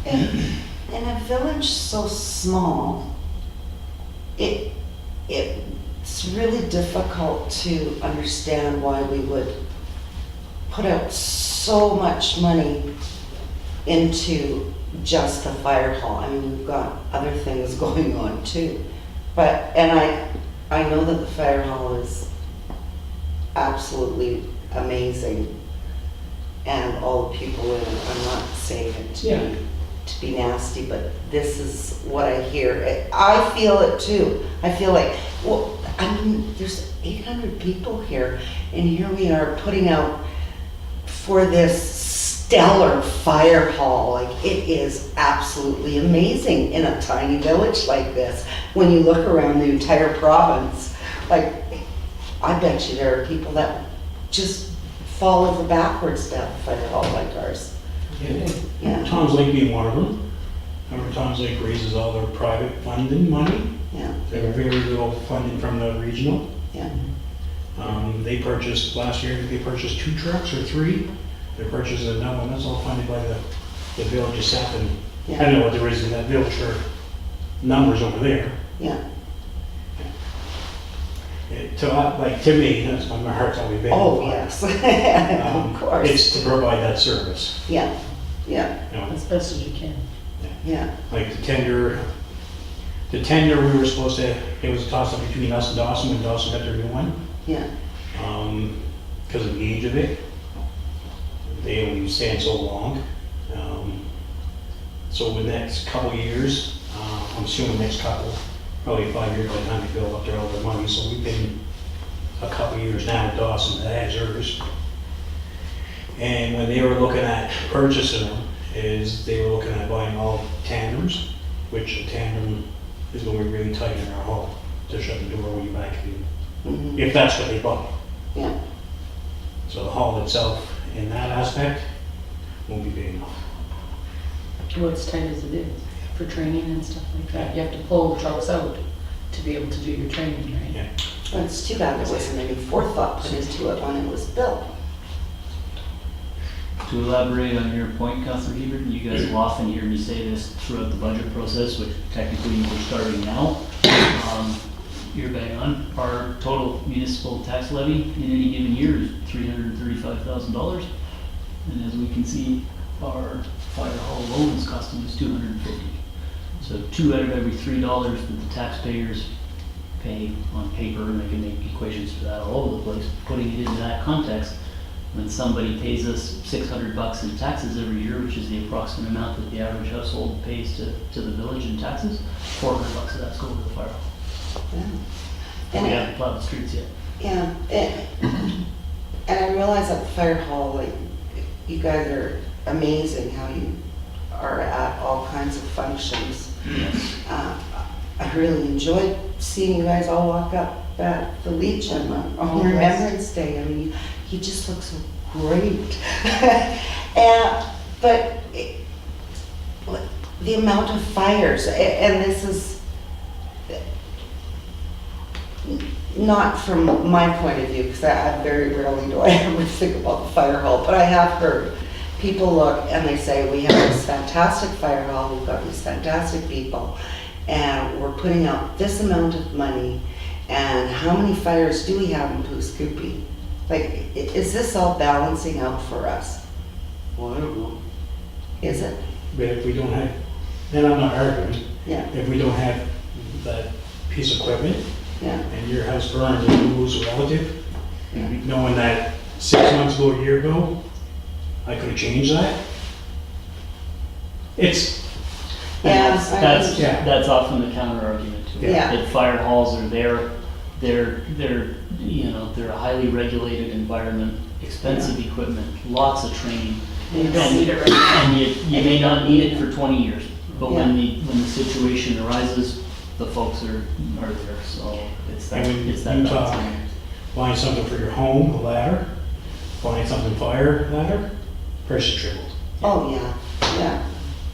In a village so small, it's really difficult to understand why we would put out so much money into just the fire hall. I mean, we've got other things going on too. But, and I know that the fire hall is absolutely amazing, and all the people in it, I'm not saying it to be nasty, but this is what I hear. I feel it too. I feel like, well, I mean, there's 800 people here, and here we are putting out for this stellar fire hall. Like, it is absolutely amazing in a tiny village like this. When you look around the entire province, like, I bet you there are people that just fall over backwards to have a fire hall like ours. Yeah. Tom's Lake being one of them. Remember, Tom's Lake raises all their private funding money. Yeah, They have very little funding from the regional. yeah. They purchased, last year, they purchased 2 trucks or 3. They purchased another one, that's all funded by the village of Sappin. I Yeah. don't know what there is in that village for numbers over there. Yeah. To me, that's my heart's always been. Oh, yes. Of course. It's to provide that service, Yeah, yeah, you know, As best as you can. yeah, like the tender we were supposed to, it was a toss-up between us and Dawson got their new one. yeah, Because of the age of it. They only stand so long. So in the next couple of years, I'm assuming next couple, probably 5 years by the time they build up all their money. So we've been a couple of years now with Dawson, that has hers. And when they were looking at purchasing them, they were looking at buying all tandems, which a tandem is going to be really tight in our hall to shut the door when you back in, mhm, if that's what they buy. yeah, So the hall itself, in that aspect, won't be big enough. Well, it's tight as it is for training and stuff like that. You have to pull the trucks out to be able to do your training, right? Yeah. well, it's too bad there wasn't any forethought put into it when it was built. To elaborate on your point, Councillor Hebert, you guys will often hear me say this throughout the budget process, which technically we're starting now. You're bang on. Our total municipal tax levy in any given year is $335,000. And as we can see, our fire hall alone is costing us $250. So 2 out of every $3 that the taxpayers pay on paper, and I can make equations for that all over the place, putting it into that context, when somebody pays us $600 in taxes every year, which is the approximate amount that the average household pays to the village in taxes, $400 of that's going to the fire hall. Yeah. We And haven't plowed the streets yet. yeah, and I realize at the fire hall, like, you guys are amazing how you are at all kinds of functions. I really enjoyed seeing you guys all walk up at the Legion on Remembrance Day. I mean, he just looks so great. But the amount of fires, and this is not from my point of view, because I very rarely do I ever think about the fire hall, but I have heard people look and they say, we have this fantastic fire hall, we've got these fantastic people, and we're putting out this amount of money, and how many fires do we have in Pooskoopi? Like, is this all balancing out for us? Well, I don't know. Is it? But if we don't have, then I'm not arguing, Yeah, if we don't have that piece of equipment yeah, and your house burns and you lose a relative, yeah. knowing that 6 months ago, a year ago, I could have changed that. It's, Yeah, That's Yeah. that's often the counter argument to it. Yeah. That fire halls are there, they're, you know, they're a highly regulated environment, expensive equipment, lots of training. You don't need it right now. And you may not need it for 20 years, but when the situation arises, the folks are there, so it's that, And when it's that you talk, balancing. buying something for your home, a ladder, buying something fire ladder, price is tripled. Oh, yeah, yeah,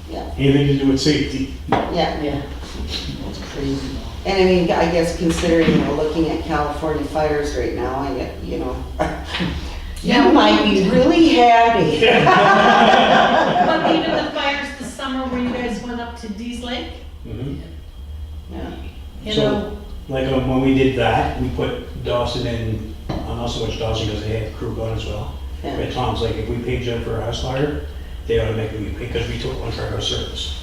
yeah, Anything to do with safety. yeah. Yeah. It's crazy. And I mean, I guess considering we're looking at California fires right now, you know, Yeah, you might be really handy. But even the fires this summer where you guys went up to Dees Lake, Mhm. Yeah. you So- know, Like when we did that, we put Dawson in, not so much Dawson because they had crew going as well. Yeah. But Tom's like, if we paid Jen for a house fire, they automatically pay, because we took one for our service.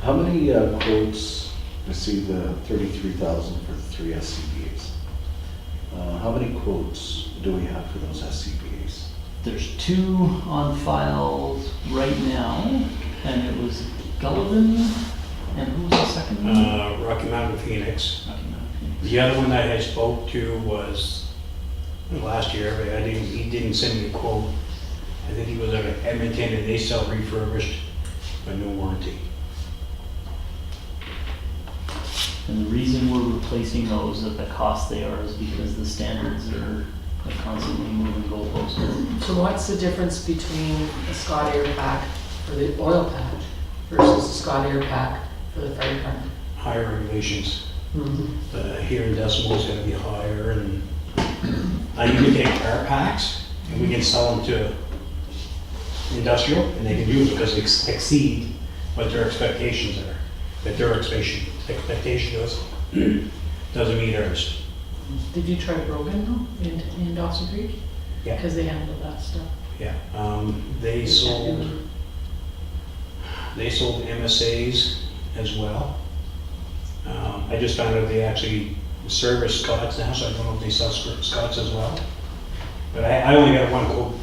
How many quotes, I see the 33,000 for the 3 SCBA's. How many quotes do we have for those SCBA's? There's 2 on file right now, and it was Gullivan, and who was the second one? Rocky Mountain Phoenix. Rocky Mountain. The other one that I spoke to was last year, but he didn't send me a quote. I think he was out of Edmonton and they sell refurbished, but no warranty. And the reason we're replacing those at the cost they are is because the standards are constantly moving goalposts. So what's the difference between a Scott Air pack for the oil patch versus a Scott Air pack for the fire department? Higher regulations. Mm-hmm. Here in Decibel is gonna be higher and you can take our packs and we can sell them to industrial and they can use them because they exceed what their expectations are. But their expectation is, doesn't meet ours. Did you try Brogan though, in Dawson Creek? Yeah. Because they handle that stuff. Yeah, they sold MSAs as well. I just found out they actually service Scots now, so I don't know if they sell Scots as well. But I only got one quote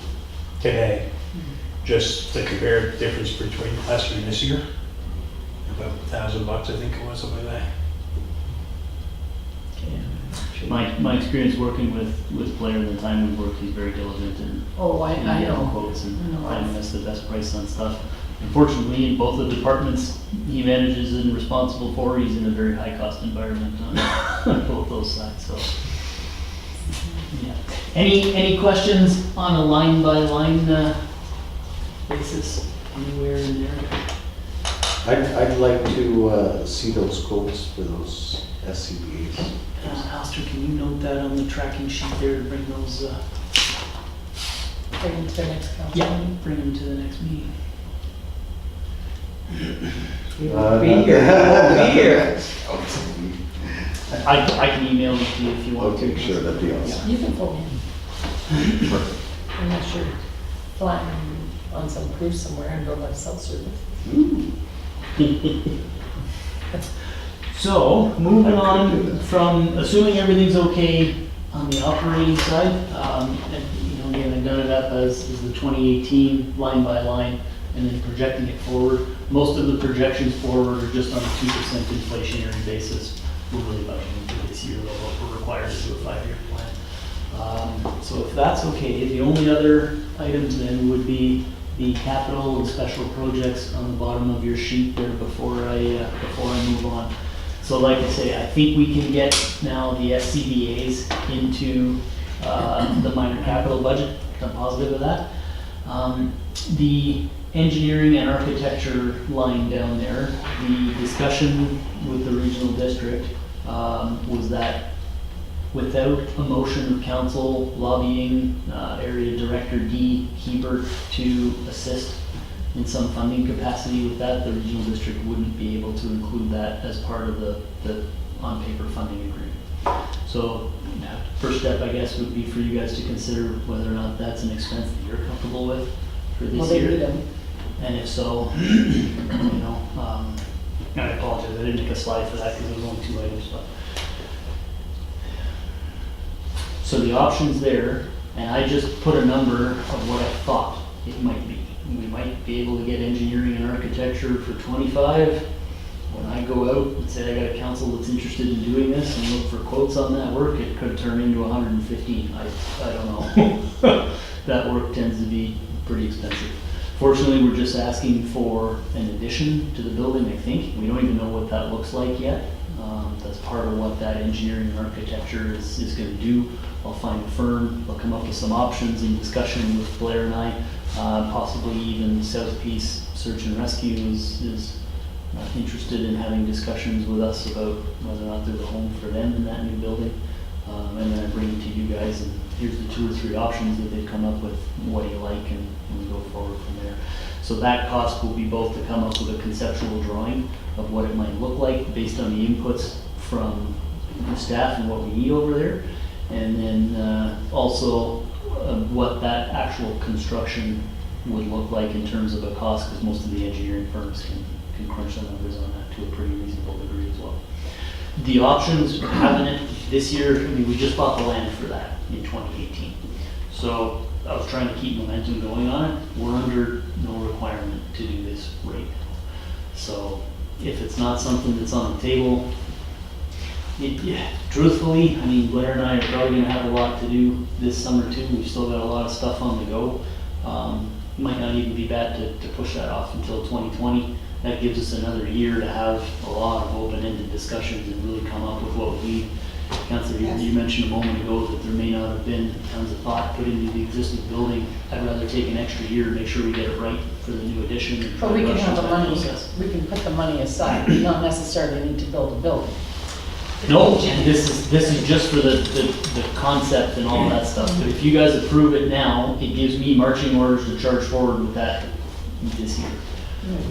today, just to compare the difference between last year and this year. About $1,000, I think it was, something like that. My experience working with Blair in the time we've worked, he's very diligent in Oh, I getting know. quotes and I know. finding us the best price on stuff. Unfortunately, in both the departments he manages and responsible for, he's in a very high cost environment on both those sides, so. Yeah. Any questions on a line by line basis anywhere in there? I'd like to see those quotes for those SCBA's. Alistair, can you note that on the tracking sheet there to bring those, Bring it to the next council. yeah, bring them to the next meeting? You won't be here, you won't be here. I can email them to you if you want to. Okay, sure, that'd be awesome. You can phone in. Unless you're flying on some cruise somewhere and don't have cell service. So, moving on from, assuming everything's okay on the operating side, and, you know, again, I've done it up as the 2018 line by line, and then projecting it forward. Most of the projections forward are just on a 2% inflationary basis. We're really budgeting for this year, though, we're required to do a 5-year plan. So if that's okay, the only other items then would be the capital and special projects on the bottom of your sheet there before I move on. So like I say, I think we can get now the SCBA's into the minor capital budget. I'm positive of that. The engineering and architecture line down there, the discussion with the regional district was that without a motion of council lobbying Area Director D. Hebert to assist in some funding capacity with that, the regional district wouldn't be able to include that as part of the on-paper funding agreement. So, first step, I guess, would be for you guys to consider whether or not that's an expense that you're comfortable with for Well, this they year. need them. And if so, you know, and I apologize, I didn't make a slide for that because there was only 2 items, but. So the option's there, and I just put a number of what I thought it might be. We might be able to get engineering and architecture for 25. When I I go out and say I got a council that's interested in doing this and look for quotes on that work, it could turn into 115. I don't know. That work tends to be pretty expensive. Fortunately, we're just asking for an addition to the building, I think. We don't even know what that looks like yet. That's part of what that engineering and architecture is gonna do. I'll find a firm, they'll come up with some options in discussion with Blair and I. Possibly even South Peace Search and Rescue is interested in having discussions with us about whether or not there's a home for them in that new building. And then I bring it to you guys, and here's the 2 or 3 options that they've come up with. What do you like, and we go forward from there. So that cost will be both to come up with a conceptual drawing of what it might look like based on the inputs from the staff and what we need over there, and then also what that actual construction would look like in terms of a cost, because most of the engineering firms can crunch the numbers on that to a pretty reasonable degree as well. The options for having it this year, I mean, we just bought the land for that in 2018. So I was trying to keep momentum going on it. We're under no requirement to do this right now. So if it's not something that's on the table, truthfully, I mean, Blair and I are probably gonna have a lot to do this summer too. We've still got a lot of stuff on the go. Might not even be bad to push that off until 2020. That gives us another year to have a lot of open-ended discussions and really come up with what we, Councillor, you mentioned a moment ago that there may not have been tons of thought put into the existing building. I'd rather take an extra year to make sure we get it right for the new addition. And try But we to can rush have the into that money, process. we can put the money aside, not necessarily need to build a building. No, and this is just for the concept and all that stuff, but if you guys approve it now, it gives me marching orders to charge forward with that this year.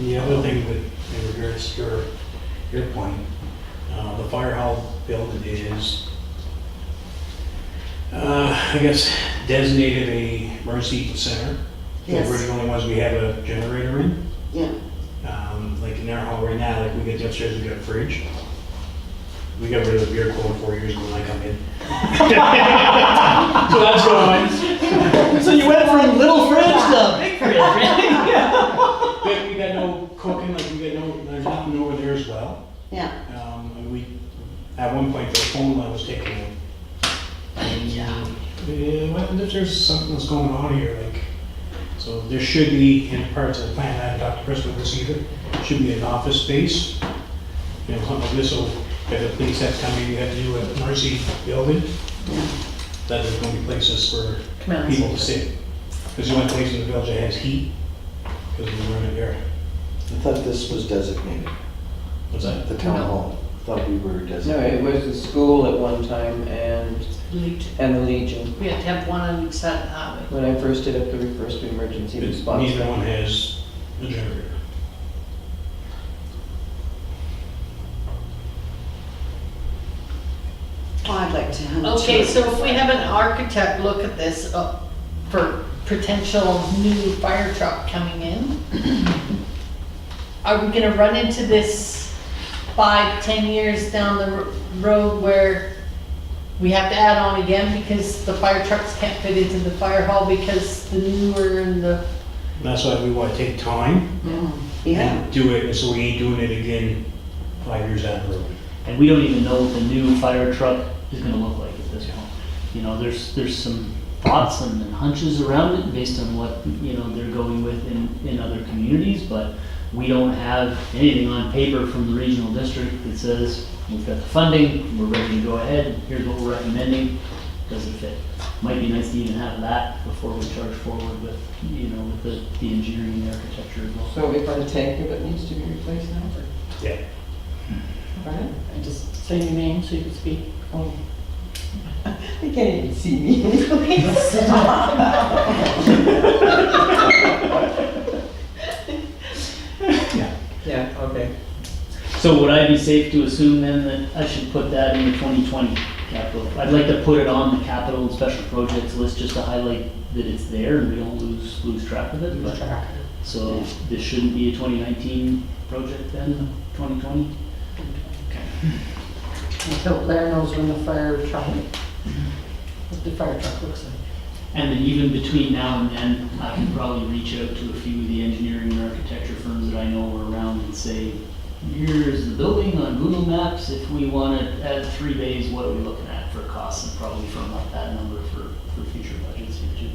The other thing that, in regards to your point, the fire hall building is, I guess, designated a emergency center. Yes. We're the only ones we have a generator in. Yeah. Like in our hall right now, like we get upstairs, we got a fridge. We got rid of the beer cooler 4 years ago when I come in. So that's gone. So you went from little fridge to big fridge, really? But we got no cooking, like we got no, there's nothing over there as well. Yeah. And we, at one point, the phone line was taken out. Yeah, what if there's something that's going on here, like, so there should be, in parts of the plan, I haven't talked to Chris about this either, should be an office space. You know, something like this, so if the police have to come in, you have to do a mercy building. That there's gonna be places for Command people to center. sit. Because the only place in the village that has heat, because we run it here. I thought this was designated, What's that? the town No. hall. Thought we were No, designated. it was the school at one time and the Legion. We have to have one on each side of the highway. When I first did up the first emergency But response. neither one has a generator. Well, I'd like to have. Okay, so if we have an architect look at this for potential new fire truck coming in, are we gonna run into this 5-10 years down the road where we have to add on again because the fire trucks can't fit into the fire hall because the newer and the, And that's why we want to take time Yeah. and do it, so we ain't doing it again 5 years down the road. And we don't even know what the new fire truck is gonna look like at this point. You know, there's some thoughts and hunches around it based on what, you know, they're going with in other communities, but we don't have anything on paper from the regional district that says, we've got the funding, we're ready to go ahead, here's what we're recommending, does it fit? Might be nice to even have that before we charge forward with, you know, with the engineering and the architecture as well. So we've got a tanker that needs to be replaced now? Yeah. Pardon? And just say your name so you can speak. Oh. They can't even see me. Yeah. Yeah, okay. So would I be safe to assume then that I should put that in the 2020 capital? I'd like to put it on the capital and special projects list just to highlight that it's there and we don't lose track of it. but- So this shouldn't be a 2019 project then, 2020? Until Blair knows when the fire truck, what the fire truck looks like. And then even between now and then, I can probably reach out to a few of the engineering and architecture firms that I know are around and say, here's the building on Google Maps. If we want to add 3 bays, what are we looking at for costs? And probably firm up that number for future budgets here too.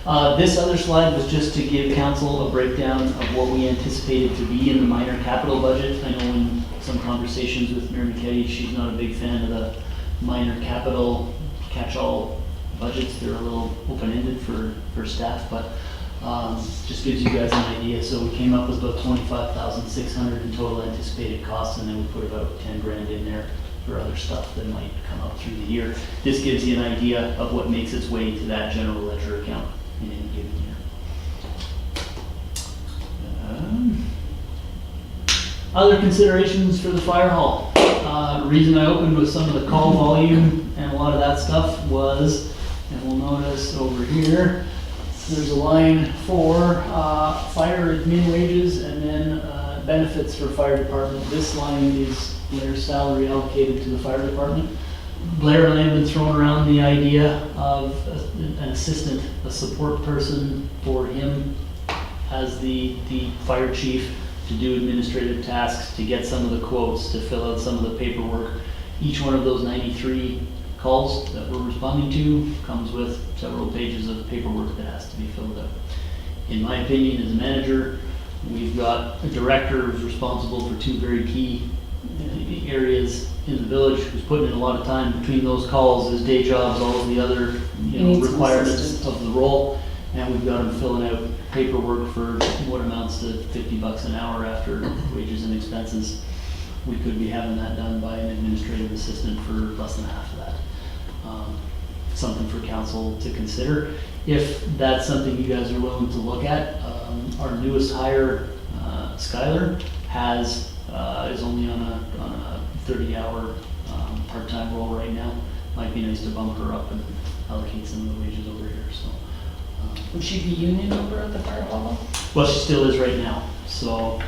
So, this other slide was just to give council a breakdown of what we anticipated to be in the minor capital budget. I know in some conversations with Mary McKetty, she's not a big fan of the minor capital catch-all budgets. They're a little open-ended for staff, but just gives you guys an idea. So we came up with about 25,600 in total anticipated costs, and then we put about 10 grand in there for other stuff that might come up through the year. This gives you an idea of what makes its way into that general ledger account in any given year. Other considerations for the fire hall. Reason I opened with some of the call volume and a lot of that stuff was, and we'll notice over here, there's a line for fire admin wages and then benefits for fire department. This line is Blair's salary allocated to the fire department. Blair and I have been throwing around the idea of an assistant, a support person for him as the fire chief to do administrative tasks, to get some of the quotes, to fill out some of the paperwork. Each one of those 93 calls that we're responding to comes with several pages of paperwork that has to be filled out. In my opinion, as a manager, we've got a director who's responsible for 2 very key areas in the village, who's putting in a lot of time between those calls, his day jobs, all of the other requirements of the role, and we've got him filling out paperwork for what amounts to $50 an hour after wages and expenses. We could be having that done by an administrative assistant for less than half of that. Something for council to consider. If that's something you guys are willing to look at, our newest hire, Skylar, is only on a 30-hour part-time role right now. Might be nice to bump her up and allocate some of the wages over here. So, Would she be union member at the fire hall? well, she still is right now. So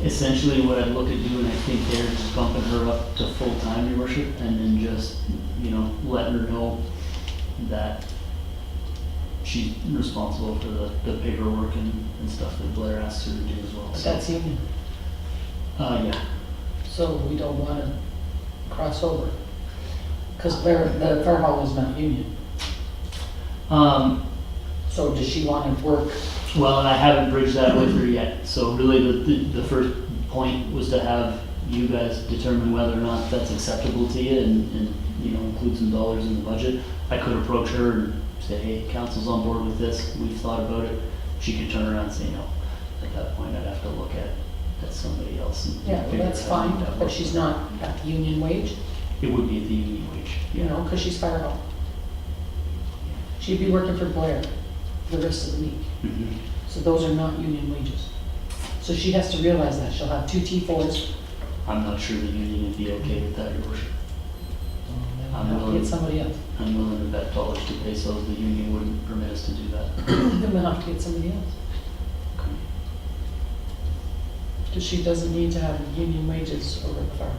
essentially what I'd look at doing, I think, there is bumping her up to full-time, your worship, and then just, letting her know that she's responsible for the paperwork and stuff that Blair asks her to do as well. But So, that's union, yeah. so we don't want to cross over. Because the fire hall is not union. So does she want to work? Well, and I haven't bridged that with her yet. So really the first point was to have you guys determine whether or not that's acceptable to you and include some dollars in the budget. I could approach her and say, hey, council's on board with this. We've thought about it. She could turn around and say no. At that point, I'd have to look at somebody else. And Yeah, well, figure that's out how to fine, make that but work. she's not at the union wage, It would be at the union wage. because she's fire hall. She'd be working for Blair the rest of the week. Mhm. So those are not union wages. So she has to realize that. She'll have 2 T4s. I'm not sure the union would be okay with that, your worship. Then I'm we'll have to willing. get somebody else. I'm willing to bet dollars to pesos the union wouldn't permit us to do that. Then we'll have to get somebody else. Okay. Because she doesn't need to have union wages over at the fire hall.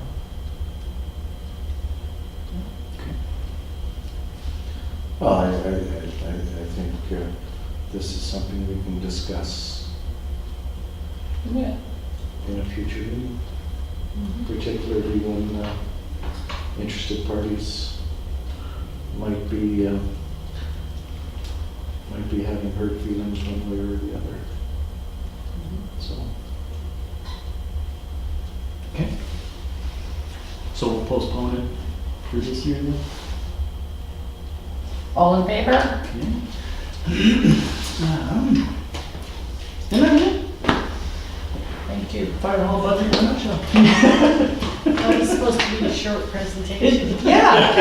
Well, I think this is something we can discuss Yeah. in a future meeting, particularly when interested parties might be having hurt feelings one way or the other. So, Okay. So we'll postpone it for this year then? All in favor? Okay. And that's it. Thank you. Fire hall budget in a nutshell. That was supposed to be a short presentation. Yeah.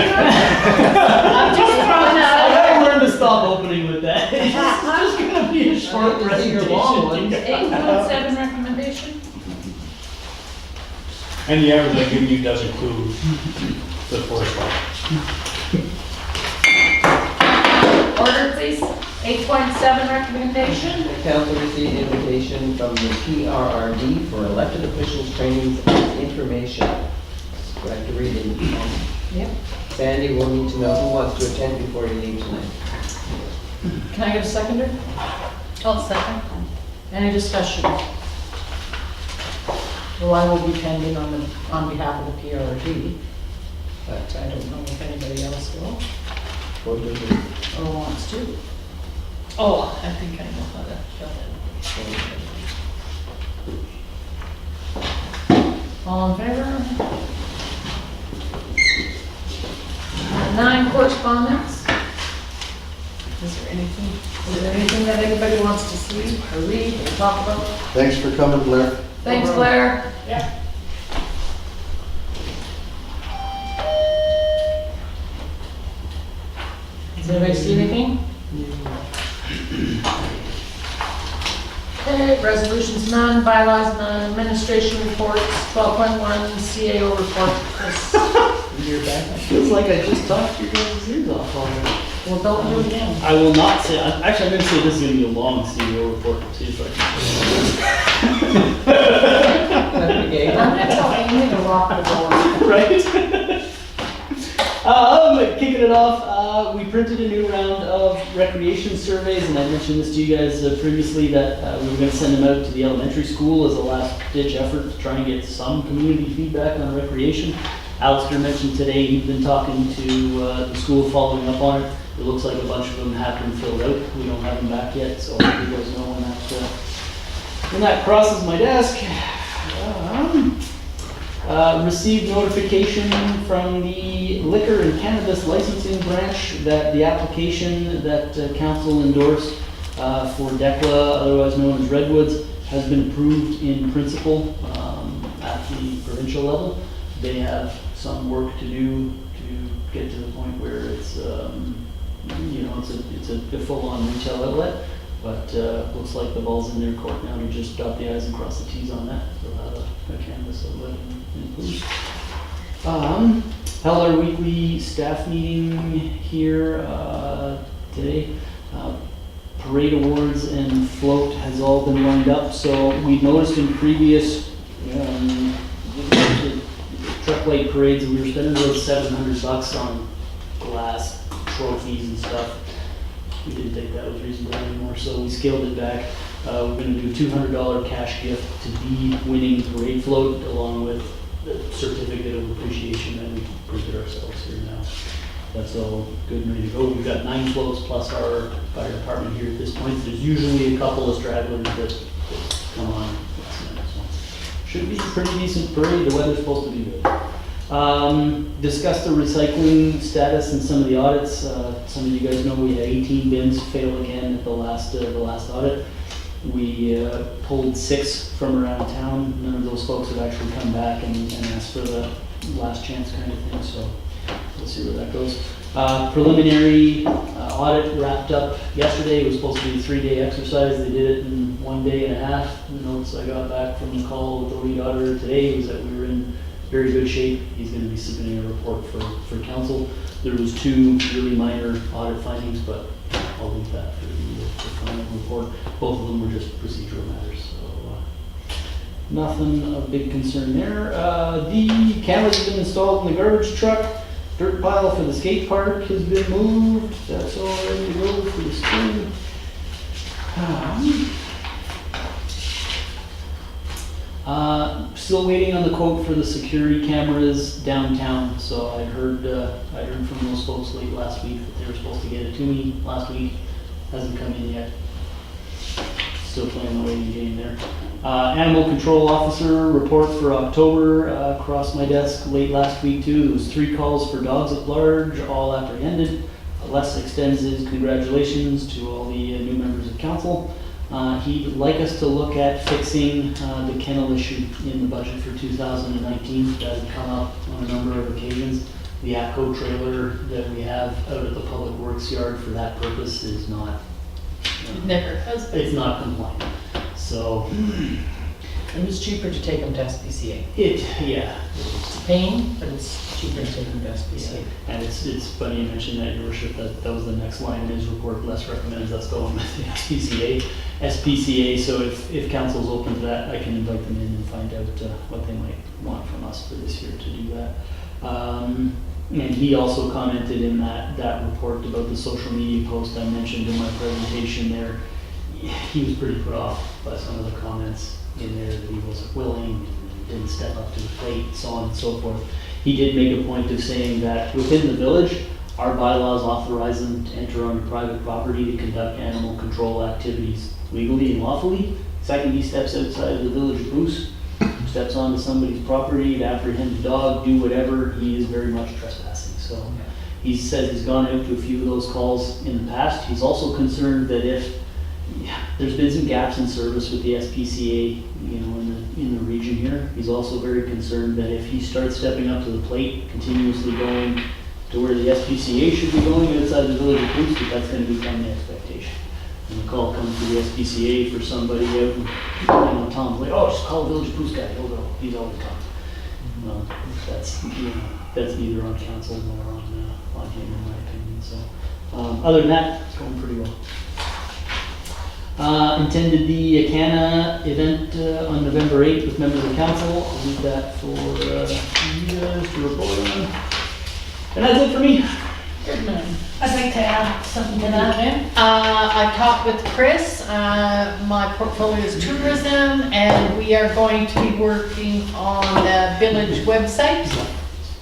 I'm just throwing I out. gotta learn to stop opening with that. It's just gonna be a short I think you're long one. presentation. 8.7 recommendation? And the average I've given you does include the forest fire. Order, please. 8.7 recommendation. The council received an invitation from the PRRD for elected officials trainings and information. Do I have to read it? Yep. Sandy will need to know who wants to attend before you leave tonight. Can I get a seconder? I'll second. Any discussion? Well, I will be pending on behalf of the PRD, but I don't know if anybody else will or wants to. Oh, I think I know how to fill in. All in favor? 9, correspondence. Is there anything that anybody wants to see or read or talk about? Thanks for coming, Blair. Thanks, Blair. Yeah. Does anybody see anything? Okay, resolutions none, bylaws none, administration reports, 12.1, CAO report. You're back. Feels like I just talked your guys' ears off already. Well, don't do it again. I will not say, actually, I'm gonna say this is gonna be a long CEO report, see if I can. That'd be gay. I'm gonna tell Amy to lock the door. Right? Kicking it off, we printed a new round of recreation surveys, and I mentioned this to you guys previously that we were gonna send them out to the elementary school as a last ditch effort to try and get some community feedback on recreation. Alistair mentioned today he'd been talking to the school following up on it. It looks like a bunch of them have been filled out. We don't have them back yet, so I'll let you guys know when that crosses my desk. Received notification from the Liquor and Cannabis Licensing Branch that the application that council endorsed for DECLA, otherwise known as Redwoods, has been approved in principle at the provincial level. They have some work to do to get to the point where it's, it's a full-on retail outlet. But looks like the ball's in their court now to just dot the i's and cross the t's on that. They'll have a cannabis outlet included. Held our weekly staff meeting here today. Parade awards and float has all been lined up. So we noticed in previous truck light parades that we were spending about $700 on glass trophies and stuff. We didn't think that was reasonable anymore, so we scaled it back. We're going to do a $200 cash gift to the winning parade float, along with the certificate of appreciation that we printed ourselves here now. That's all good and ready to go. We've got 9 floats plus our fire department here at this point. There's usually a couple of stragglers that come on. Should be a pretty decent parade. The weather's supposed to be good. Discuss the recycling status and some of the audits. Some of you guys know we had 18 bins fail again at the last audit. We pulled 6 from around town. None of those folks have actually come back and asked for the last chance kind of thing, so we'll see where that goes. Preliminary audit wrapped up yesterday. It was supposed to be a 3-day exercise. They did it in 1 day and a half. The notes I got back from the call with the lead auditor today was that we were in very good shape. He's going to be submitting a report for council. There was 2 really minor audit findings, but I'll leave that for the final report. Both of them were just procedural matters, so nothing of big concern there. The cameras have been installed in the garbage truck. Dirt pile for the skate park has been moved. That's all ready to go for the spring. Still waiting on the quote for the security cameras downtown. So I heard from those folks late last week that they were supposed to get it to me last week. Hasn't come in yet. Still playing the waiting game there. Animal control officer report for October crossed my desk late last week too. There was 3 calls for dogs at large, all apprehended. Les extends his congratulations to all the new members of council. He'd like us to look at fixing the kennel issue in the budget for 2019. That had come up on a number of occasions. The APCO trailer that we have out at the Public Works yard for that purpose is not, Never has been. it's not compliant. So It was cheaper to take them to SPCA. yeah. It's a pain, but it's cheaper to take them to SPCA. And it's funny you mentioned that, Your Worship, that was the next line in his report. Les recommends us going with the SPCA. So if council's open to that, I can invite them in and find out what they might want from us for this year to do that. And he also commented in that report about the social media post I mentioned in my presentation there. He was pretty put off by some of the comments in there that he wasn't willing. didn't step up to the plate, so on and so forth. He did make a point of saying that within the village, our bylaws authorize them to enter on private property to conduct animal control activities legally and lawfully. Second, he steps outside of the village of Bruce, steps onto somebody's property to apprehend a dog, do whatever, he is very much trespassing. So he says he's gone out to a few of those calls in the past. He's also concerned that if there's been some gaps in service with the SPCA, you know, in the region here. He's also very concerned that if he starts stepping up to the plate, continuously going to where the SPCA should be going outside the village of Bruce, that's going to become the expectation. When the call comes to the SPCA for somebody out in, Tom's like, oh, just call the village of Bruce guy, he'll go, he's always coming. Well, that's neither on council nor on him, in my opinion. So, other than that, it's going pretty well. Attended the ACANA event on November 8th with members of the council. I'll leave that for you guys to report on. And that's it for me. Good man. I'd like to add something to that. I talked with Chris, my portfolio is tourism, and we are going to be working on the village website.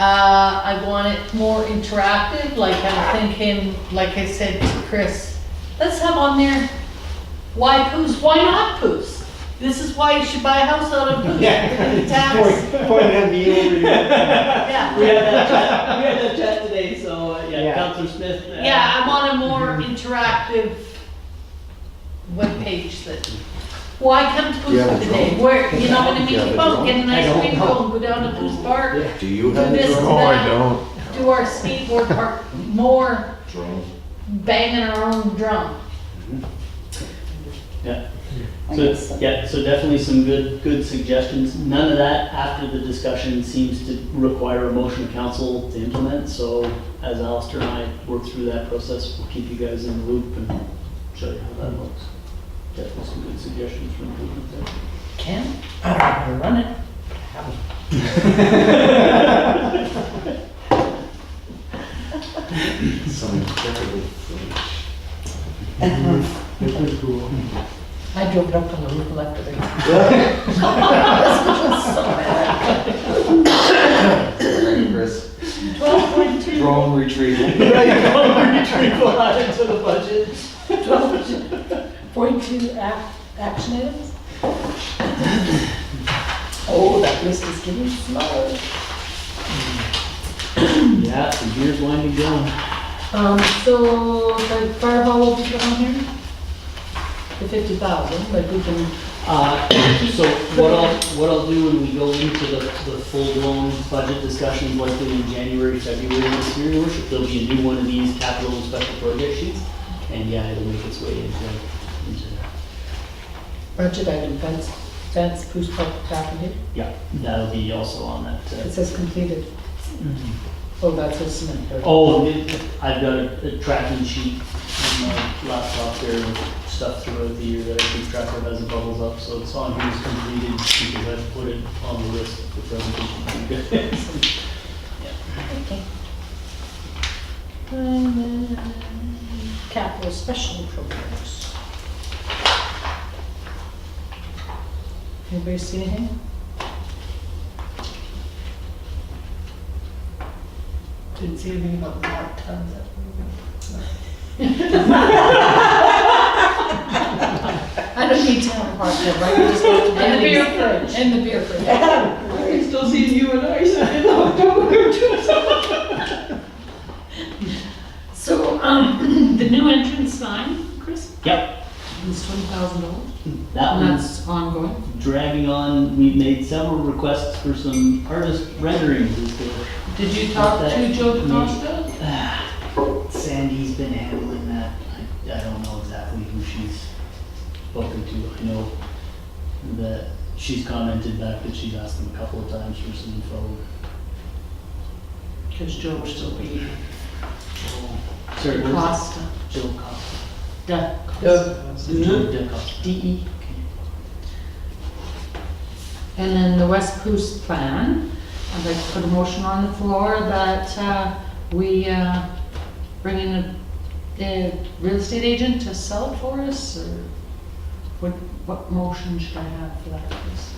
I want it more interactive, like I'm thinking, like I said to Chris, let's have on there, why Poos, why not Poos? This is why you should buy a house out of Poos. Point at me over here. Yeah. We had that chat today, so Councilor Smith. Yeah, I want a more interactive webpage that, why come to Do you Poos have for a the day? drone? Where, you're not gonna Do you meet have a people, drone? get an ice I cream don't cone, go down to Poos Park, Do you do have a this, do drone? that. Do our skateboard park, more Drone. banging our own drum. Yeah. I So, guess so. yeah, so definitely some good suggestions. None of that after the discussion seems to require a motion of council to implement. So as Alistair and I work through that process, we'll keep you guys in the loop and show you how that looks. Definitely some good suggestions for improvement there. Ken, I don't know how to run it. Some incredible footage. It's pretty cool. I drove it up on the roof and left it there. Chris, 12.2, drone retrieval. Retrieval added to the budget. 12.2 action items? Oh, that list is getting smaller. Yeah, the year's winding down. So the fire hall will be on here? The 50,000, but we can, So what I'll do when we go into the full-blown budget discussions likely in January, February this year, Your Worship, there'll be a new one of these capital and special project sheets. And yeah, it'll make its way into there. budget item, fence, Poos Park property. Yeah, that'll be also on that. It says completed. Oh, that's a cement. or- Oh, I've got a tracking sheet on my laptop there with stuff throughout the year that I keep track of as it bubbles up. So it's on here as completed because I've put it on the list of the presentation. Okay. And then capital special programs. Anybody see anything? didn't see anything about the hot tubs. I don't need to have a hard time, right? You just go to And the beer Danny's fridge, and the beer fridge. I can still see you and I in October. So, the new entrance sign, Chris, Yep, is $20,000. that And one's that's ongoing. dragging on. We've made several requests for some artist renderings. Did you talk to Joe DeCosta? Sandy's been handling that. I don't know exactly who she's spoken to. I know that she's commented back that she's asked them a couple of times for some info. Because Joe was still being Sorry, what is Costa. it? Jill Costa. Jill Costa. DE. And then the West Coast plan, I'd like to put a motion on the floor that we bring in a real estate agent to sell it for us, or What motion should I have for that, please?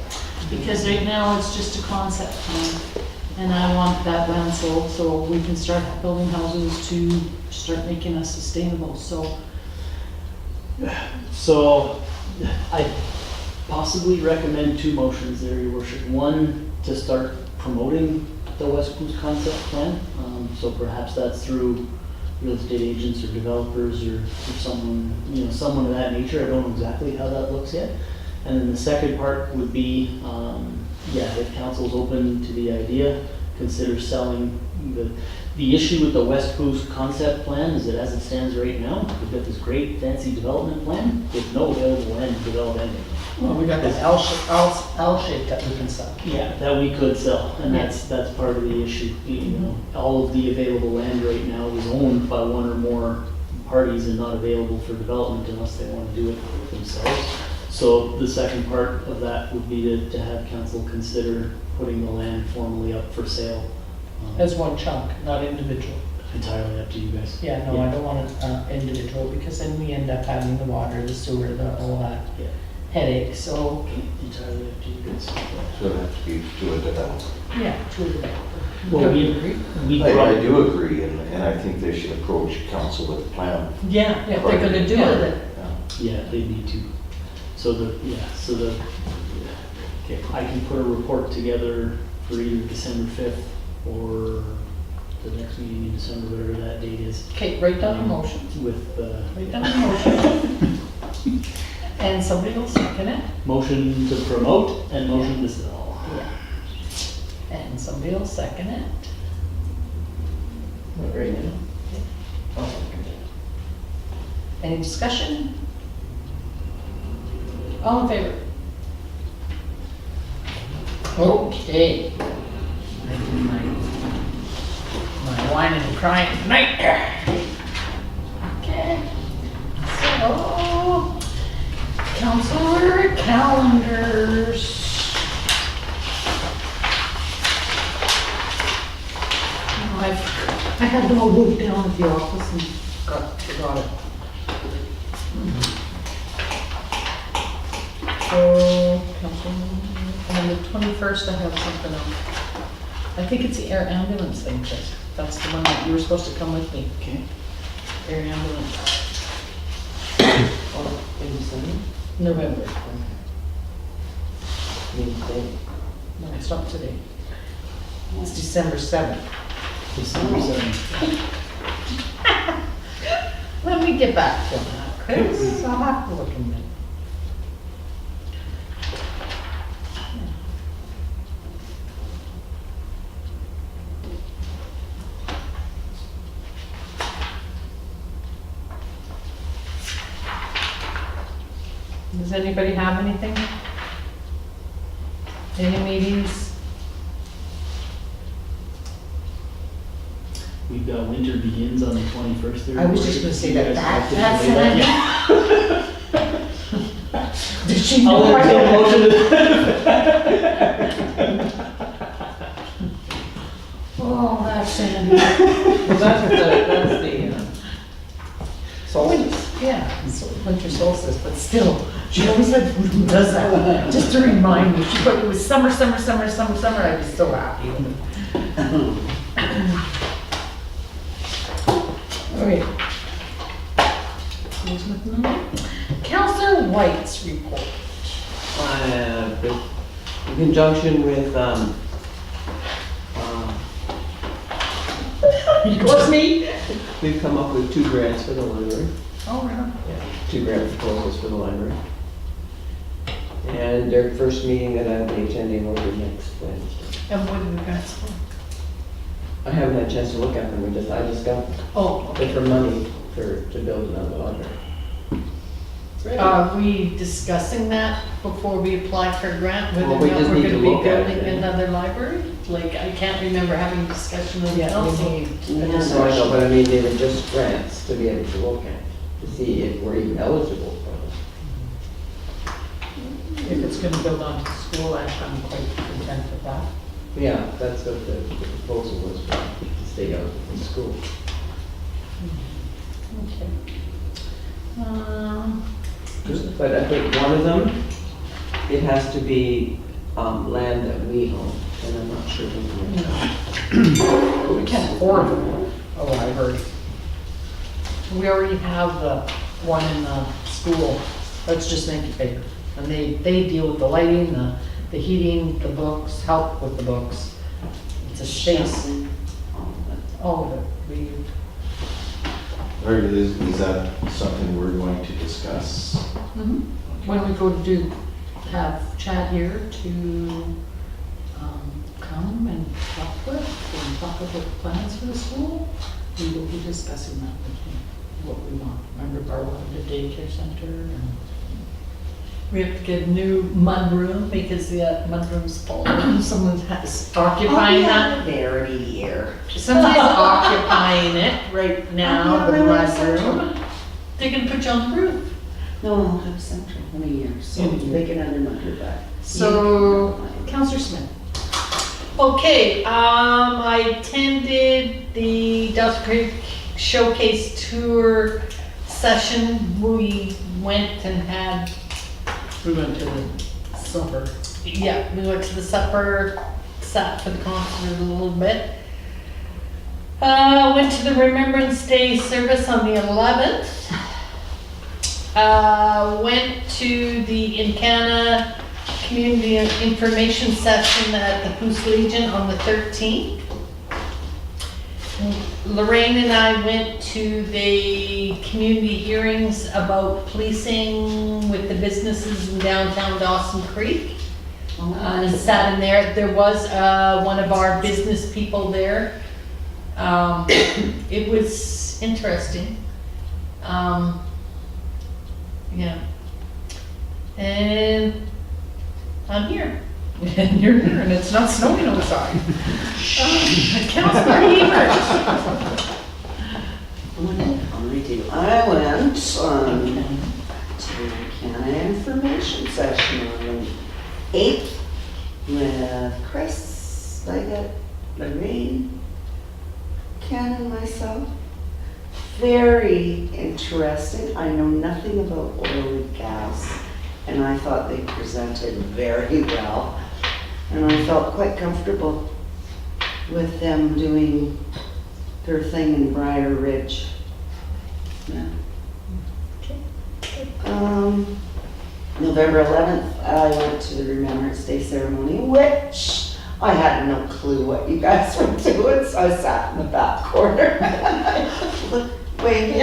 Because right now it's just a concept plan, and I want that land sold so we can start building houses to start making us sustainable, so. So I possibly recommend two motions there, your worship. One, to start promoting the West Coast concept plan. So perhaps that's through real estate agents or developers or someone, someone of that nature. I don't know exactly how that looks yet. And then the second part would be, if council's open to the idea, consider selling the issue with the West Coast concept plan is that as it stands right now, we've got this great fancy development plan with no available land to develop anything. Well, we got this L shape that we can sell. Yeah, that we could sell, and that's part of the issue. All of the available land right now is owned by one or more parties and not available for development unless they want to do it themselves. So the second part of that would be to have council consider putting the land formally up for sale. As one chunk, not individual. Entirely up to you guys. Yeah, no, I don't want it individual, because then we end up having the water, the sewer, all that Yeah. headache, so, Okay, entirely up to you guys. So it'd have to be to a developer. yeah, to the developer. Well, Do we- you agree? We I brought, do agree, and I think they should approach council with a plan. Yeah, if they're gonna do it, yeah, they need to. Okay, I can put a report together for either December 5th or the next meeting in December, whatever that date is. okay, write down your motions, With write down your motion. And somebody will second it. motion to promote and motion to sell. Yeah. And somebody will second it. Right now. I'll second it. Any discussion? All in favor? Okay. Making my whining and crying tonight. Okay. So, councilor calendars. I had it all wrote down at the office and forgot it. So, on the 21st, I have something else. I think it's the air ambulance thing, Chris. That's the one that you were supposed to come with me. Okay. Air ambulance, Oh, in December? November. May No, it's not today. It's December 7th. December 7th. Let me get back to that, Chris. I'll have to look in there. Does anybody have anything? Any meetings? We've got winter begins on the 21st. there. I was just gonna say that. You guys That's actively- it. Did she know? I'll entertain a motion Oh, that's Sandy. Well, that's the solstice. Yeah, it's winter solstice, but still, she always said, who does that? Just to remind me, but it was summer, summer, summer, summer, summer, I was so happy. Okay. Counselor White's report. In conjunction with, It was me? we've come up with 2 grants for the library. Oh, really? Yeah, 2 grant proposals for the library. And their first meeting that I'll be attending will be next Wednesday. And what did the grants for? I haven't had a chance to look at them, I just got Oh, it for money to build another library. Are we discussing that before we apply for a grant, whether Well, or we not just we're need to gonna be look at it, building yeah. another library? Like, I can't remember having a discussion with the yeah, council. we need. No, I know, but I mean, they were just grants to be able to look at, to see if we're even eligible for them. If it's gonna build onto the school, I'm quite content with that. Yeah, that's what the proposal was, to stay out from school. Okay. But I think one of them, it has to be land that we own, and I'm not sure who. We can't afford a library. We already have the one in the school. Let's just make it bigger. And they deal with the lighting, the heating, the books, help with the books. It's a space. All of it. Or is that something we're going to discuss? When we go to have Chad here to come and talk about plans for the school, we will be discussing that with him, what we want. Remember Barlow, the daycare center and We have to get a new mudroom because the mudroom's full. Someone's occupying that. There a year. somebody's occupying it right now, the mudroom. They're gonna put you on the roof. No, I'll have central in a year, so they can have their money back. So, Counselor Smith. Okay, I attended the Dawson Creek Showcase Tour session. We went and had, We went to the supper. yeah, we went to the supper, sat for the concert a little bit. Went to the Remembrance Day service on the 11th. Went to the Encana Community Information Session at the Poos Legion on the 13th. Lorraine and I went to the community hearings about policing with the businesses in downtown Dawson Creek. And sat in there. There was one of our business people there. It was interesting. Yeah. And I'm here. And you're here, and it's not snowing outside. Counselor Hebert. What did I do? I went to Canada Information Session on the 8th with Chris, Leggett, Lorraine, Ken and myself. Very interesting. I know nothing about oil and gas, and I thought they presented very well. And I felt quite comfortable with them doing their thing in Briar Ridge. Yeah. November 11th, I went to the Remembrance Day ceremony, which I had no clue what you guys were doing, so I sat in the back corner. Look, waving.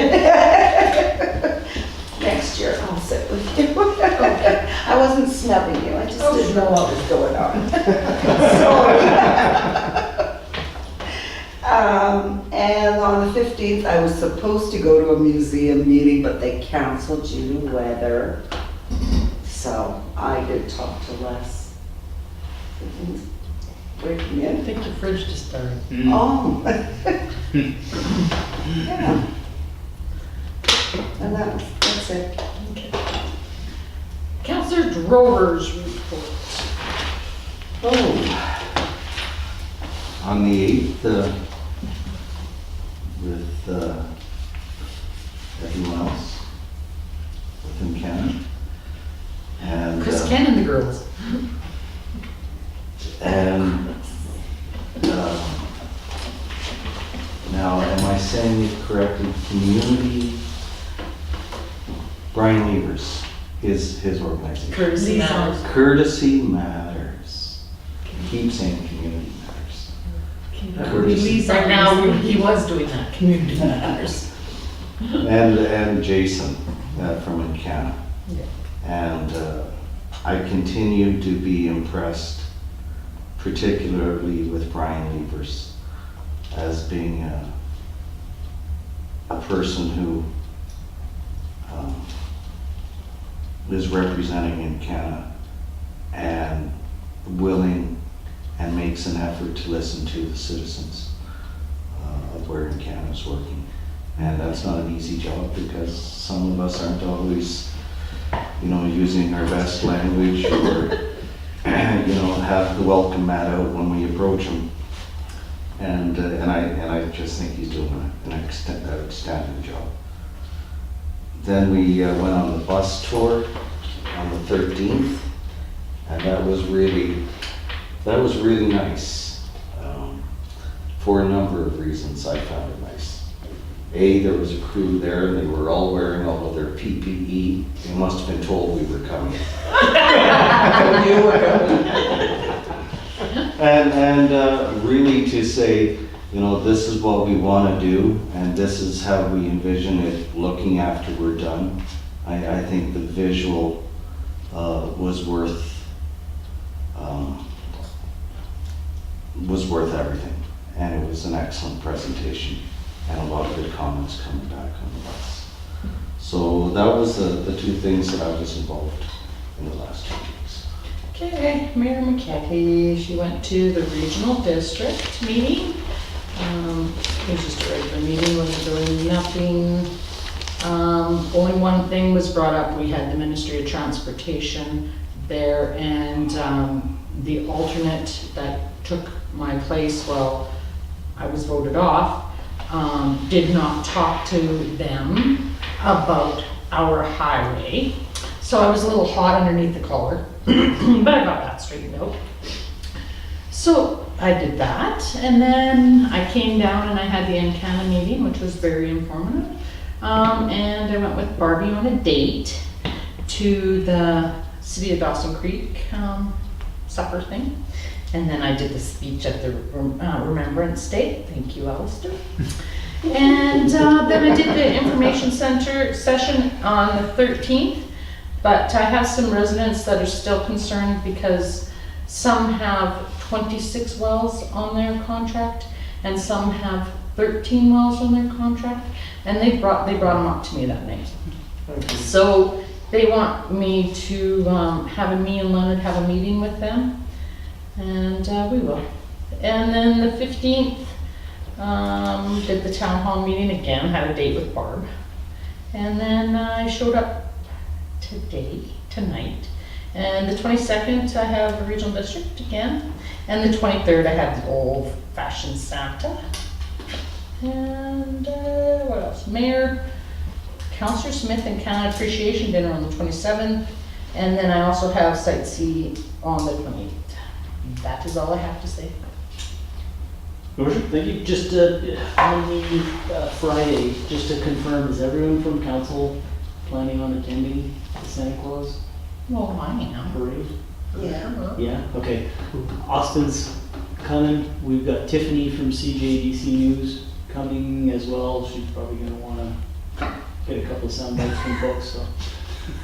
Next year, I'll sit with you. I wasn't snubbing you, I just didn't know what was going on. Sorry. And on the 15th, I was supposed to go to a museum meeting, but they canceled due to weather. So I did talk to Les. Breaking I in. think your fridge just started. Oh. Yeah. And that's it. Counselor Drover's report. Oh. On the 8th, with everyone else within Canada. And, Chris Ken and the girls. and now, am I saying it correctly? Community, Brian Levers, his organization. Courtesy matters. Courtesy Matters. Keep saying community matters. Courtesy. Right now, he was doing that, community matters. And Jason from Encana. Yeah. And I continue to be impressed, particularly with Brian Levers, as being a person who is representing Encana and willing and makes an effort to listen to the citizens of where Encana is working. And that's not an easy job because some of us aren't always, using our best language or, have the welcome mat out when we approach them. And I just think he's doing an outstanding job. Then we went on the bus tour on the 13th, and that was really nice. For a number of reasons, I found it nice. A, there was a crew there, and they were all wearing all of their PPE. They must have been told we were coming. You were going. And really to say, you know, this is what we want to do, and this is how we envision it looking after we're done. I think the visual was worth everything, and it was an excellent presentation, and a lot of good comments coming back on the bus. So that was the two things that I was involved in the last 2 weeks. Okay, Mayor McKechnie, she went to the regional district meeting. It was just a regular meeting, wasn't doing nothing. Only one thing was brought up, we had the Ministry of Transportation there, and the alternate that took my place, well, I was voted off, did not talk to them about our highway. So I was a little hot underneath the collar, but I got that straightened out. So I did that, and then I came down and I had the NCANA meeting, which was very informative. And I went with Barbie on a date to the City of Dawson Creek supper thing. And then I did the speech at the Remembrance Day. Thank you, Alistair. And then I did the information center session on the 13th. But I have some residents that are still concerned because some have 26 wells on their contract and some have 13 wells on their contract. And they brought them up to me that night. So they want me to me and Leonard have a meeting with them. And we will. And then the 15th, did the town hall meeting again, had a date with Barb. And then I showed up tonight. And the 22nd, I have a regional district again. And the 23rd, I have the old fashioned Santa. And what else? Mayor, Councillor Smith and Canada Appreciation Dinner on the 27th. And then I also have Sightsee on the 28th. That is all I have to say. Your Worship, thank you. Just on the Friday, just to confirm, is everyone from council planning on attending the Santa Claus Well, I am. parade? Yeah. Yeah, okay. Austin's coming. We've got Tiffany from CJDC News coming as well. She's probably gonna wanna get a couple of sound bites from folks, so.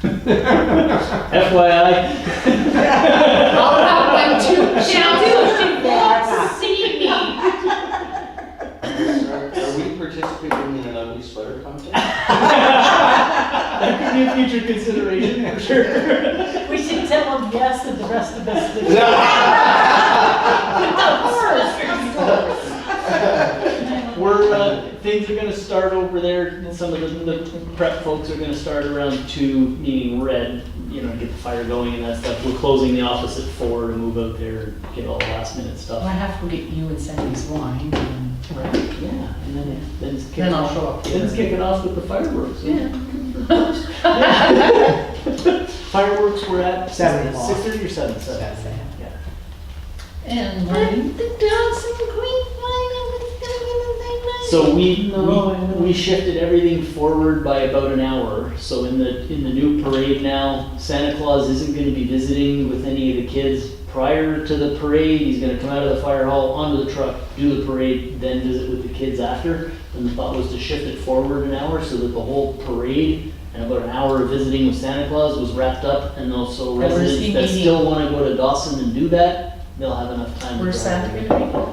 FYI. I'll have one too. She'll do, she wants to see me. Are we participating in an ugly sweater contest? That could be a future consideration, for sure. We should tell them yes and the rest of us do. Things are gonna start over there, and some of the prep folks are gonna start around 2, needing red, you know, to get the fire going and that stuff. We're closing the office at 4 to move out there and get all the last minute stuff. I have to get you and Sandy's wine and, right? Yeah, and then it's kick Then I'll off- show up Then here. it's kicking off with the fireworks. Yeah. Fireworks were at 7 o'clock. 6:30 or 7? 7. Yeah. And Let Marty? the dancing queen fly, it's gonna be the same night. So we shifted everything forward by about an hour. So in the new parade now, Santa Claus isn't going to be visiting with any of the kids prior to the parade. He's going to come out of the fire hall, onto the truck, do the parade, then visit with the kids after. And the thought was to shift it forward an hour so that the whole parade and about an hour of visiting with Santa Claus was wrapped up. And also Where's residents he that meeting? still want to go to Dawson and do that, they'll have enough time. to Where's go. Santa gonna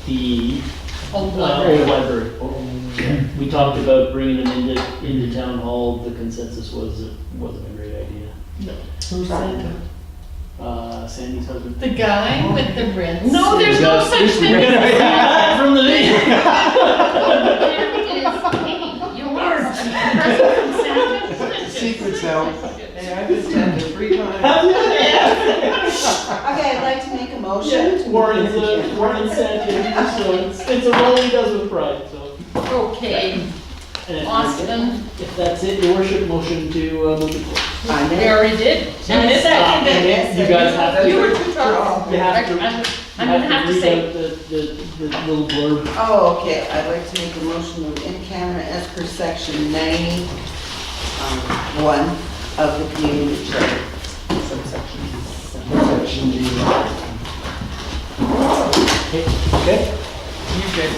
The Old Old Library. We talked about bringing them into town hall. The consensus was it wasn't a great idea. Who's Santa? Sandy's husband. The guy with the red. No, there's no such thing as that from the video. Secret's out. Hey, I've been Santa 3 times. Okay, I'd like to make a motion. to- Warren's Santa, so it's a role he does with pride. So Okay, And Austin, If that's it, your worship, motion to move to close. I'm we in. already did. And a second. Yes, You guys have to. You were too tough. You have to. I'm gonna have to read say, out the little blurb. Oh, okay, I'd like to make a motion to in camera as per section 90, 1 of the community charter. Section G. Okay. you're good.